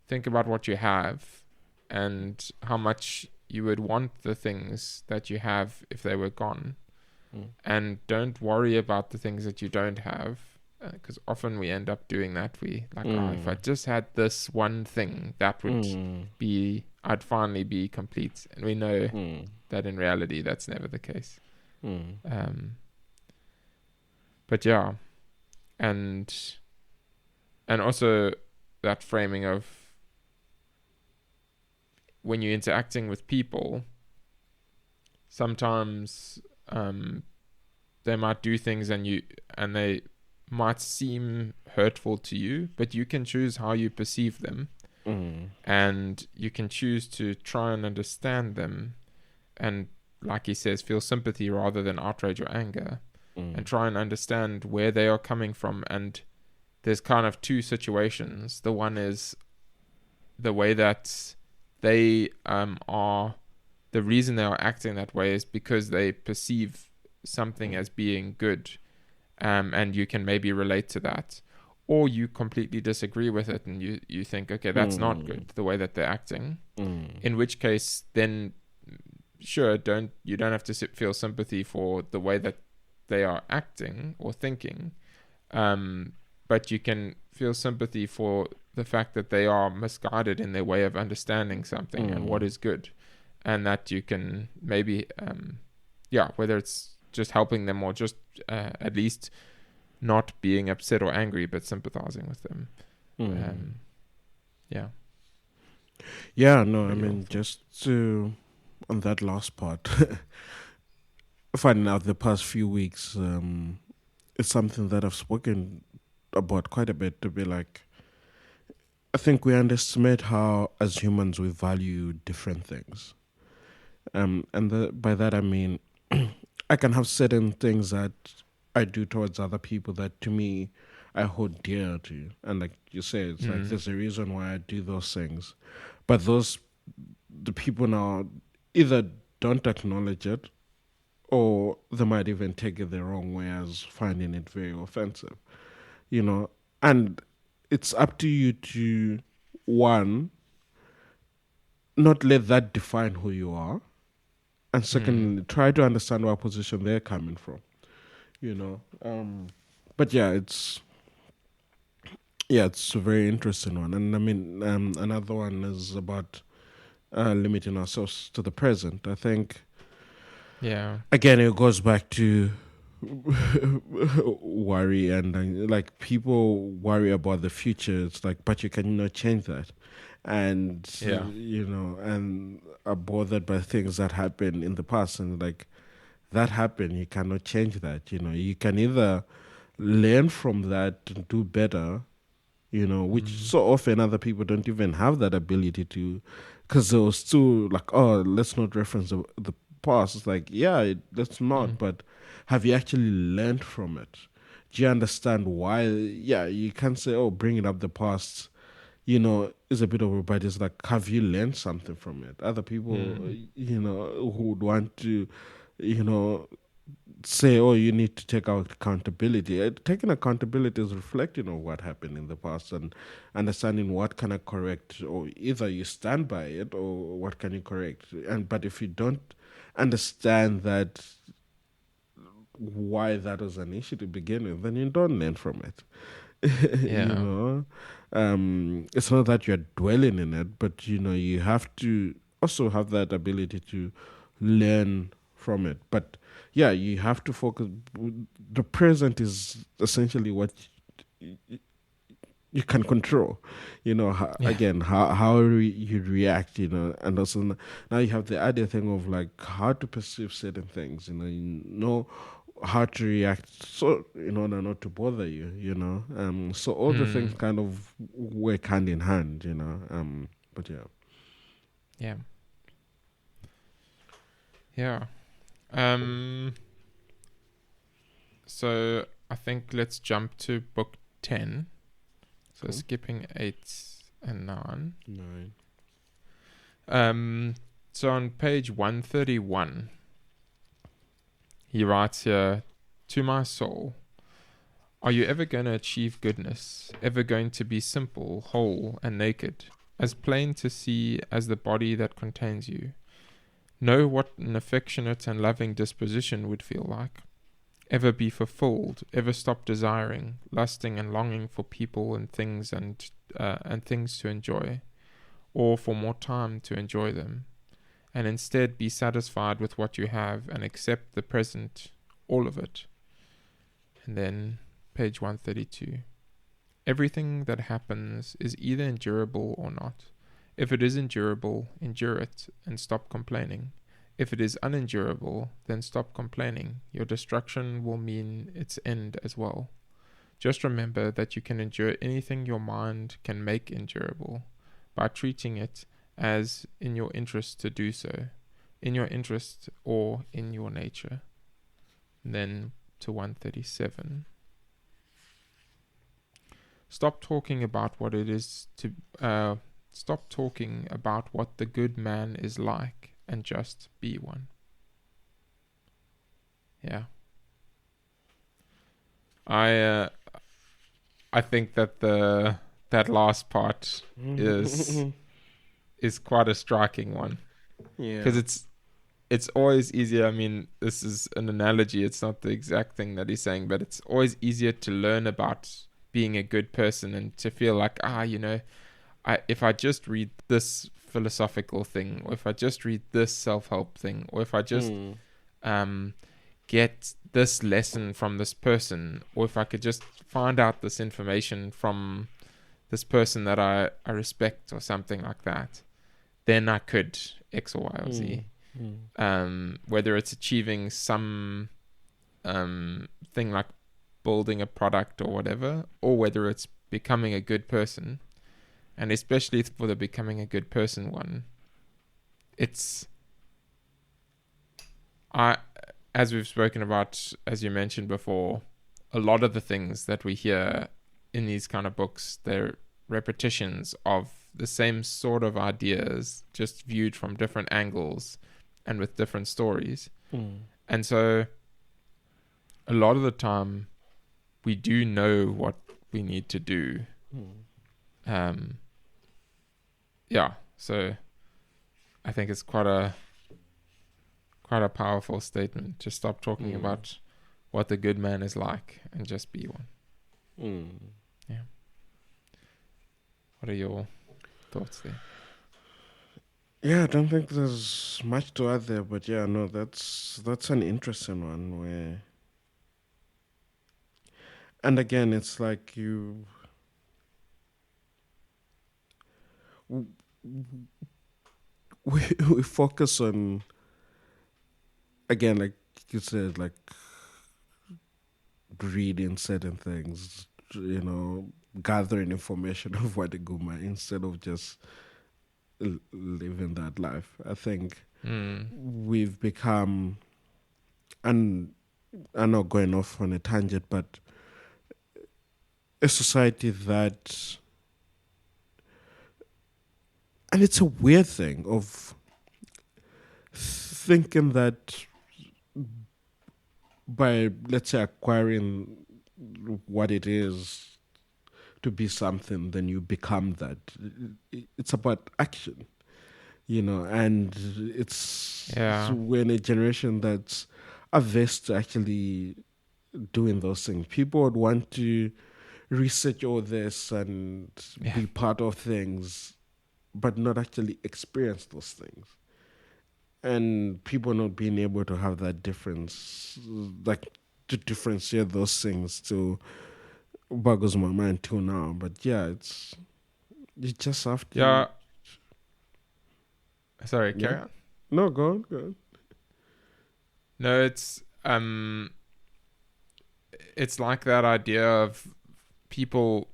S1: think about what you have and how much you would want the things that you have if they were gone. And don't worry about the things that you don't have, because often we end up doing that. We like, if I just had this one thing, that would I'd finally be complete. And we know that in reality, that's never the case. But yeah, and also that framing of when you're interacting with people, sometimes they might do things and they might seem hurtful to you, but you can choose how you perceive them, and you can choose to try and understand them and like he says, feel sympathy rather than outrage or anger, and try and understand where they are coming from. And there's kind of two situations. The one is the way that they are, the reason they are acting that way is because they perceive something as being good, and you can maybe relate to that. Or you completely disagree with it and you think, okay, that's not good, the way that they're acting. In which case, then, sure, you don't have to feel sympathy for the way that they are acting or thinking, but you can feel sympathy for the fact that they are misguided in their way of understanding something and what is good, and that you can maybe, whether it's just helping them or just at least not being upset or angry, but sympathizing with them.
S2: Yeah, no, I mean, just to, on that last part, finding out the past few weeks, it's something that I've spoken about quite a bit, to be like, I think we underestimate how, as humans, we value different things. By that I mean, I can have certain things that I do towards other people that, to me, I hold dear to. And like you say, it's like there's a reason why I do those things. But the people now either don't acknowledge it, or they might even take it the wrong way as finding it very offensive, And it's up to you to, one, not let that define who you are, and secondly, try to understand what position they're coming from, But it's a very interesting one. And I mean, another one is about limiting ourselves to the present. I think, again, it goes back to worry, and like, people worry about the future. It's like, but you cannot change that, and and are bothered by things that happened in the past, and like, that happened, you cannot change that. You can either learn from that and do better, which so often other people don't even have that ability to, because they were still like, oh, let's not reference the past. It's like, let's not, but have you actually learned from it? Do you understand why? You can't say, oh, bringing up the past, is a bit over, but it's like, have you learned something from it? Other people, who would want to, say, oh, you need to take out accountability. Taking accountability is reflecting on what happened in the past and understanding what can I correct, or either you stand by it or what can you correct. But if you don't understand that, why that was an issue to begin with, then you don't learn from it. It's not that you're dwelling in it, but you have to also have that ability to learn from it. But you have to focus. The present is essentially what you can control. Again, how you react. And also now you have the other thing of like how to perceive certain things. You know how to react, so in order not to bother you. So all the things kind of work hand in hand. But
S1: So I think let's jump to book 10. So cool. Skipping 8 and 9. So on page 131, he writes here, to my soul, are you ever going to achieve goodness, ever going to be simple, whole, and naked, as plain to see as the body that contains you? Know what an affectionate and loving disposition would feel like. Ever be fulfilled, ever stop desiring, lusting and longing for people and things and things to enjoy, or for more time to enjoy them, and instead be satisfied with what you have and accept the present, all of it. And then page 132. Everything that happens is either endurable or not. If it is endurable, endure it and stop complaining. If it is unendurable, then stop complaining. Your destruction will mean its end as well. Just remember that you can endure anything your mind can make endurable by treating it as in your interest to do so. in your interest or in your nature. And then to 137. Stop talking about what it is to... stop talking about what the good man is like and just be one. Yeah. I think that that last part is quite a striking one.
S2: Yeah.
S1: Because it's always easier. I mean, this is an analogy. It's not the exact thing that he's saying, but it's always easier to learn about being a good person and to feel like, if I just read this philosophical thing, or if I just read this self-help thing, or if I just get this lesson from this person, or if I could just find out this information from this person that I respect or something like that, then I could X or Y or Z. Whether it's achieving some thing like building a product or whatever, or whether it's becoming a good person. And especially for the becoming a good person one, as we've spoken about, as you mentioned before, a lot of the things that we hear in these kind of books, they're repetitions of the same sort of ideas, just viewed from different angles and with different stories. And so a lot of the time we do know what we need to do. Yeah, so I think it's quite a powerful statement to stop talking about what the good man is like and just be one. Yeah. What are your thoughts there?
S2: Yeah, I don't think there's much to add there, but yeah, no, that's an interesting one where, and again, it's like we focus on, again, like you said, like reading certain things, gathering information of what a good man, instead of just living that life. I think we've become, and I'm not going off on a tangent, but a society that, and it's a weird thing of thinking that by, let's say, acquiring what it is to be something, then you become that. It's about action, and we're in a generation that's averse to actually doing those things. People would want to research all this and be part of things, but not actually experience those things. And people not being able to have that difference, like to differentiate those things, still boggles my mind till now. But yeah, you just have to.
S1: Yeah. Sorry, carry on.
S2: No, go on.
S1: No, it's like that idea of people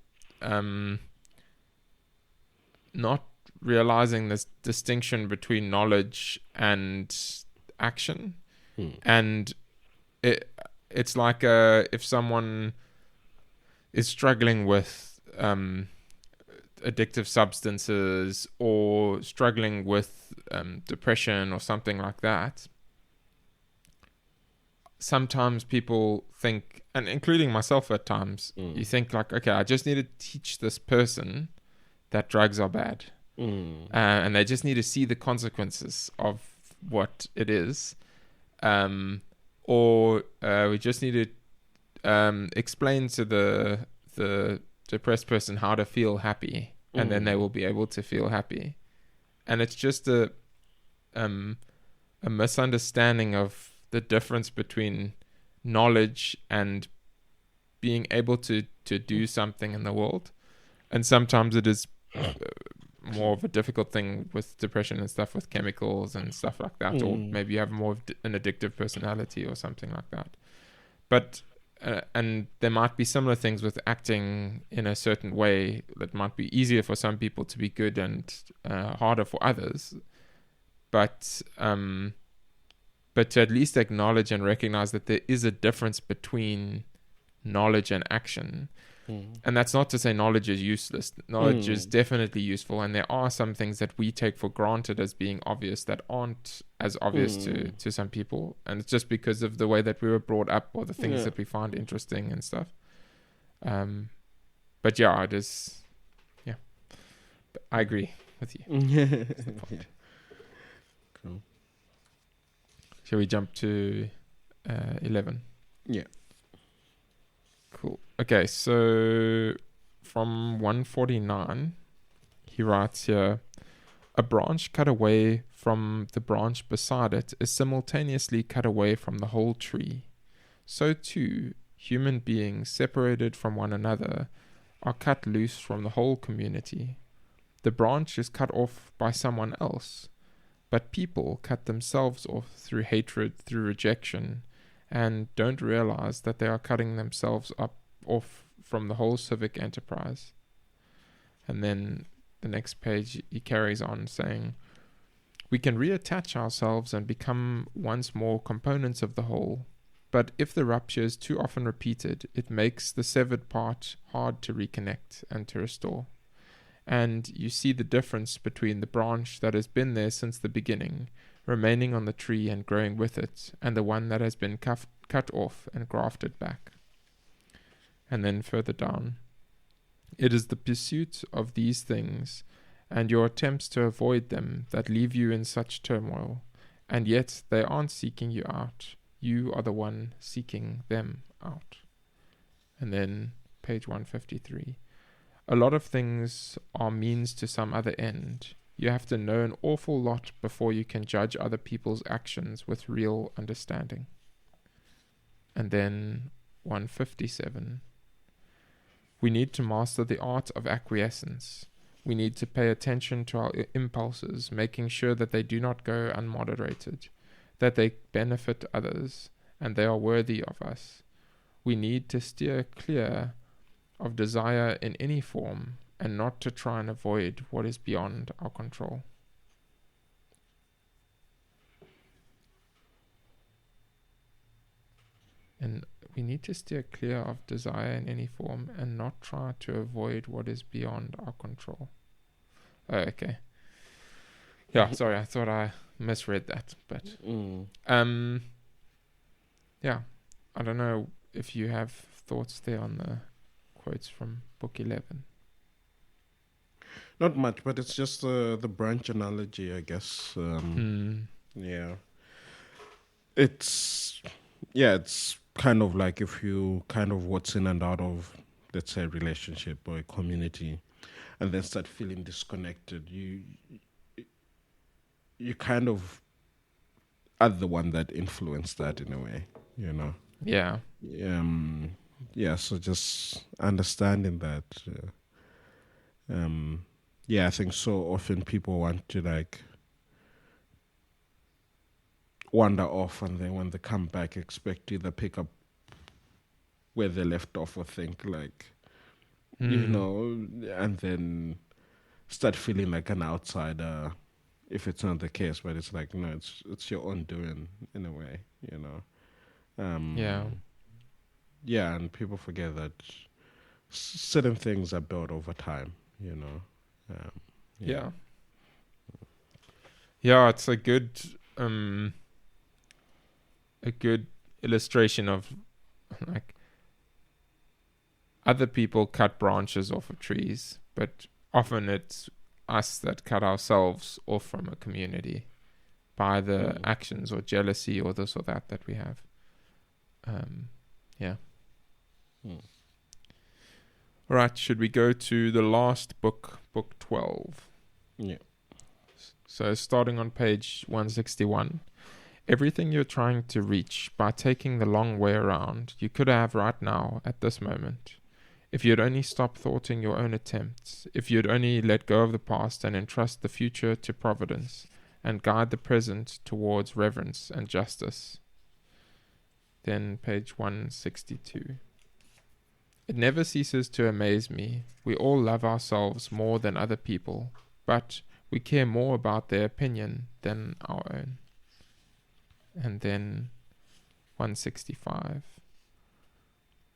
S1: not realizing this distinction between knowledge and action. And it's like if someone is struggling with addictive substances or struggling with depression or something like that, sometimes people think, and including myself at times, you think like, okay, I just need to teach this person that drugs are bad. And they just need to see the consequences of what it is. Or we just need to explain to the depressed person how to feel happy, and then they will be able to feel happy. And it's just a misunderstanding of the difference between knowledge and being able to do something in the world. And sometimes it is more of a difficult thing with depression and stuff, with chemicals and stuff like that, or maybe you have more of an addictive personality or something like that. But and there might be similar things with acting in a certain way that might be easier for some people to be good and harder for others. but to at least acknowledge and recognize that there is a difference between knowledge and action. And that's not to say knowledge is useless. Knowledge is definitely useful, and there are some things that we take for granted as being obvious that aren't as obvious to some people, and it's just because of the way that we were brought up or the things that we find interesting and stuff. But yeah, it is. Yeah, but I agree with you. That's the point.
S2: Cool.
S1: Shall we jump to 11?
S2: Yeah.
S1: Cool. Okay, so from 149, he writes here, a branch cut away from the branch beside it is simultaneously cut away from the whole tree. So too, human beings separated from one another are cut loose from the whole community. The branch is cut off by someone else, but people cut themselves off through hatred, through rejection, and don't realize that they are cutting themselves off from the whole civic enterprise. And then the next page he carries on saying, we can reattach ourselves and become once more components of the whole, but if the rupture is too often repeated, it makes the severed part hard to reconnect and to restore. And you see the difference between the branch that has been there since the beginning, remaining on the tree and growing with it, and the one that has been cut off and grafted back. And then further down, it is the pursuit of these things and your attempts to avoid them that leave you in such turmoil, and yet they aren't seeking you out. You are the one seeking them out. And then page 153. A lot of things are means to some other end. You have to know an awful lot before you can judge other people's actions with real understanding. And then 157. We need to master the art of acquiescence. We need to pay attention to our impulses, making sure that they do not go unmoderated, that they benefit others, and they are worthy of us. We need to steer clear of desire in any form, and not to try and avoid what is beyond our control. And we need to steer clear of desire in any form and not try to avoid what is beyond our control. Oh, okay. Yeah, sorry, I thought I misread that, but yeah, I don't know if you have thoughts there on the quotes from book 11.
S2: Not much, but it's just the branch analogy, I guess. Yeah. It's kind of like if you kind of what's in and out of, let's say, a relationship or a community, and then start feeling disconnected, you kind of are the one that influenced that in a way, you know.
S1: Yeah.
S2: Yeah. So just understanding that. Yeah, I think so often people want to like wander off, and then when they come back, expect to either pick up where they left off or think like, you know, and then start feeling like an outsider if it's not the case. But it's like, no, it's your own doing in a way, you know. Yeah, and people forget that certain things are built over time, you know.
S1: Yeah, it's a good illustration of like other people cut branches off of trees, but often it's us that cut ourselves off from a community by the actions or jealousy or this or that we have. All right, should we go to the last book, book 12?
S2: Yeah.
S1: So starting on page 161, everything you're trying to reach by taking the long way around, you could have right now at this moment. If you'd only stop thwarting your own attempts, if you'd only let go of the past and entrust the future to providence, and guide the present towards reverence and justice. Then page 162. It never ceases to amaze me. We all love ourselves more than other people, but we care more about their opinion than our own. And then 165.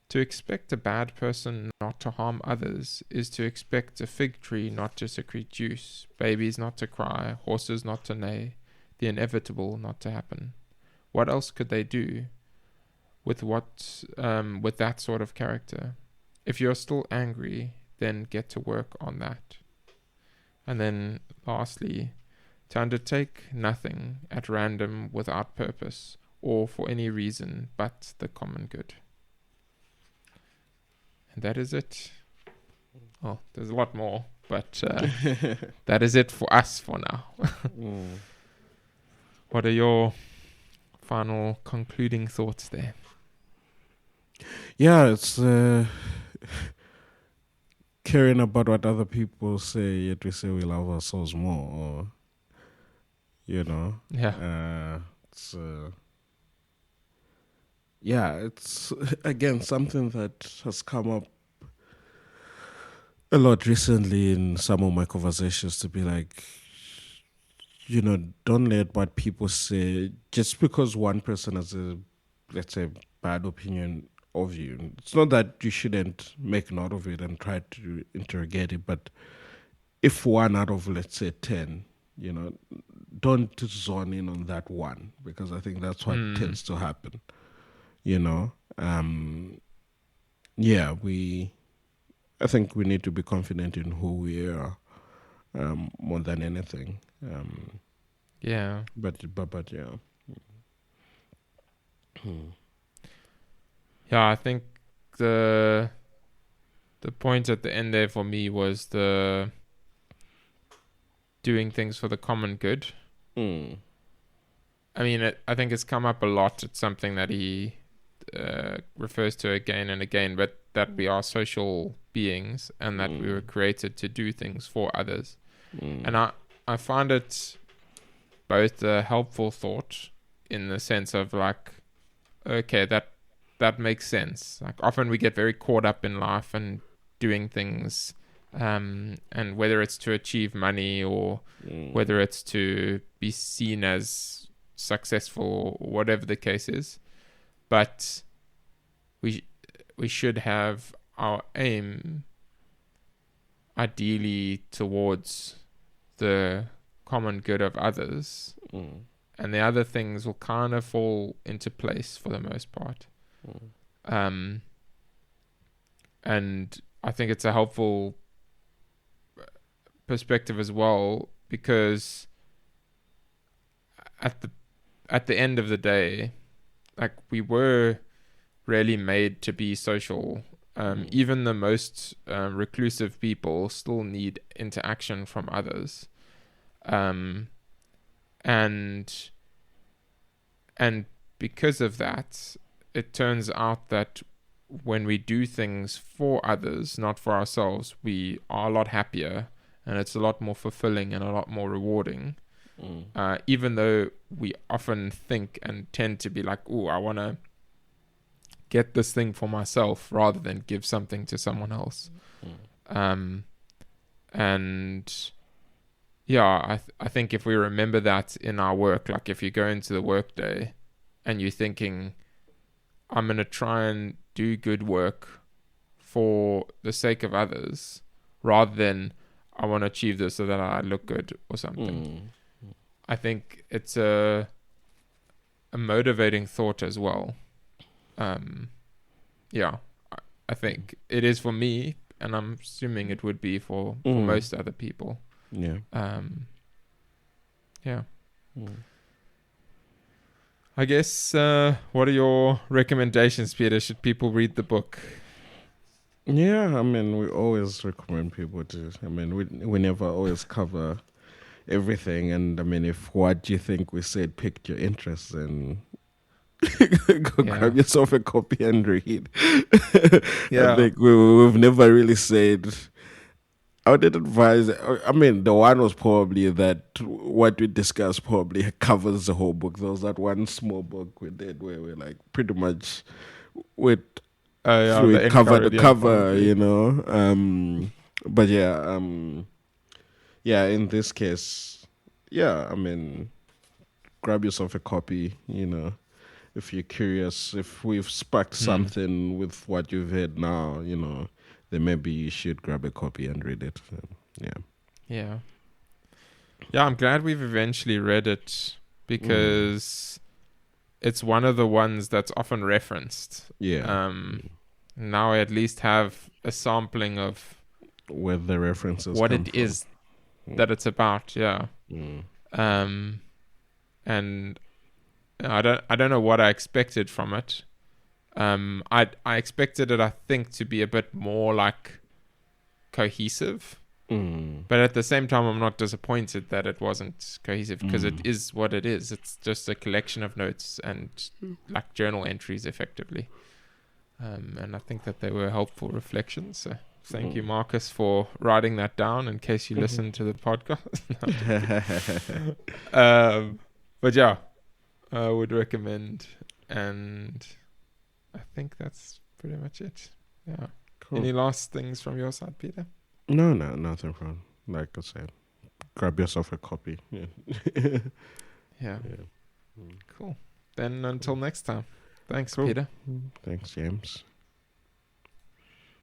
S1: To expect a bad person not to harm others is to expect a fig tree not to secrete juice, babies not to cry, horses not to neigh, the inevitable not to happen. What else could they do with that sort of character? If you're still angry, then get to work on that. And then lastly, to undertake nothing at random without purpose or for any reason but the common good. And that is it. Oh, there's a lot more, but that is it for us for now. What are your final concluding thoughts there?
S2: Yeah, it's caring about what other people say, yet we say we love ourselves more, or, you know.
S1: Yeah.
S2: It's again something that has come up a lot recently in some of my conversations, to be like, don't let what people say, just because one person has a, let's say, bad opinion of you. It's not that you shouldn't make note of it and try to interrogate it, but if 1 out of, let's say, 10, don't zone in on that one, because I think that's what tends to happen. I think we need to be confident in who we are, more than anything.
S1: Yeah.
S2: But yeah.
S1: Yeah, I think the point at the end there for me was the doing things for the common good. I mean, I think it's come up a lot. It's something that he refers to again and again, but that we are social beings and that we were created to do things for others. And I find it both a helpful thought in the sense of like, okay, that makes sense. Like often we get very caught up in life and doing things, and whether it's to achieve money or whether it's to be seen as successful or whatever the case is, but we should have our aim ideally towards the common good of others, and the other things will kind of fall into place for the most part. And I think it's a helpful perspective as well, because at the end of the day, like we were really made to be social. Even the most reclusive people still need interaction from others, and because of that, it turns out that when we do things for others, not for ourselves, we are a lot happier, and it's a lot more fulfilling and a lot more rewarding. Even though we often think and tend to be like, "Oh, I want to get this thing for myself rather than give something to someone else." And yeah, I think if we remember that in our work, like if you go into the workday and you're thinking, I'm going to try and do good work for the sake of others rather than I want to achieve this so that I look good or something. I think it's a motivating thought as well. Yeah, I think it is for me, and I'm assuming it would be for most other people.
S2: Yeah.
S1: Yeah. I guess, what are your recommendations, Peter? Should people read the book?
S2: Yeah, I mean, we always recommend people to. I mean, we never always cover everything, and I mean, if what you think we said piqued your interest, then go grab yourself a copy and read. I think we've never really said. I would advise. I mean, the one was probably that what we discussed probably covers the whole book. There was that one small book we did where we like pretty much with cover to cover, you know. But yeah, yeah, in this case, yeah, I mean, grab yourself a copy, if you're curious, if we've sparked something with what you've heard now, then maybe you should grab a copy and read it.
S1: Yeah. Yeah, I'm glad we've eventually read it because it's one of the ones that's often referenced.
S2: Yeah.
S1: Now I at least have a sampling of
S2: where the references
S1: what
S2: come
S1: it
S2: from.
S1: is that it's about. Yeah. And I don't know what I expected from it. I expected it, I think, to be a bit more like cohesive. But at the same time, I'm not disappointed that it wasn't cohesive because it is what it is. It's just a collection of notes and like journal entries, effectively. And I think that they were helpful reflections. So thank you, Marcus, for writing that down in case you listen to the podcast. But yeah, I would recommend. And I think that's pretty much it. Yeah. Cool. Any last things from your side, Peter?
S2: No, nothing wrong. Like I said, grab yourself a copy.
S1: Yeah. Cool. Then until next time. Thanks, Peter.
S2: Thanks, James.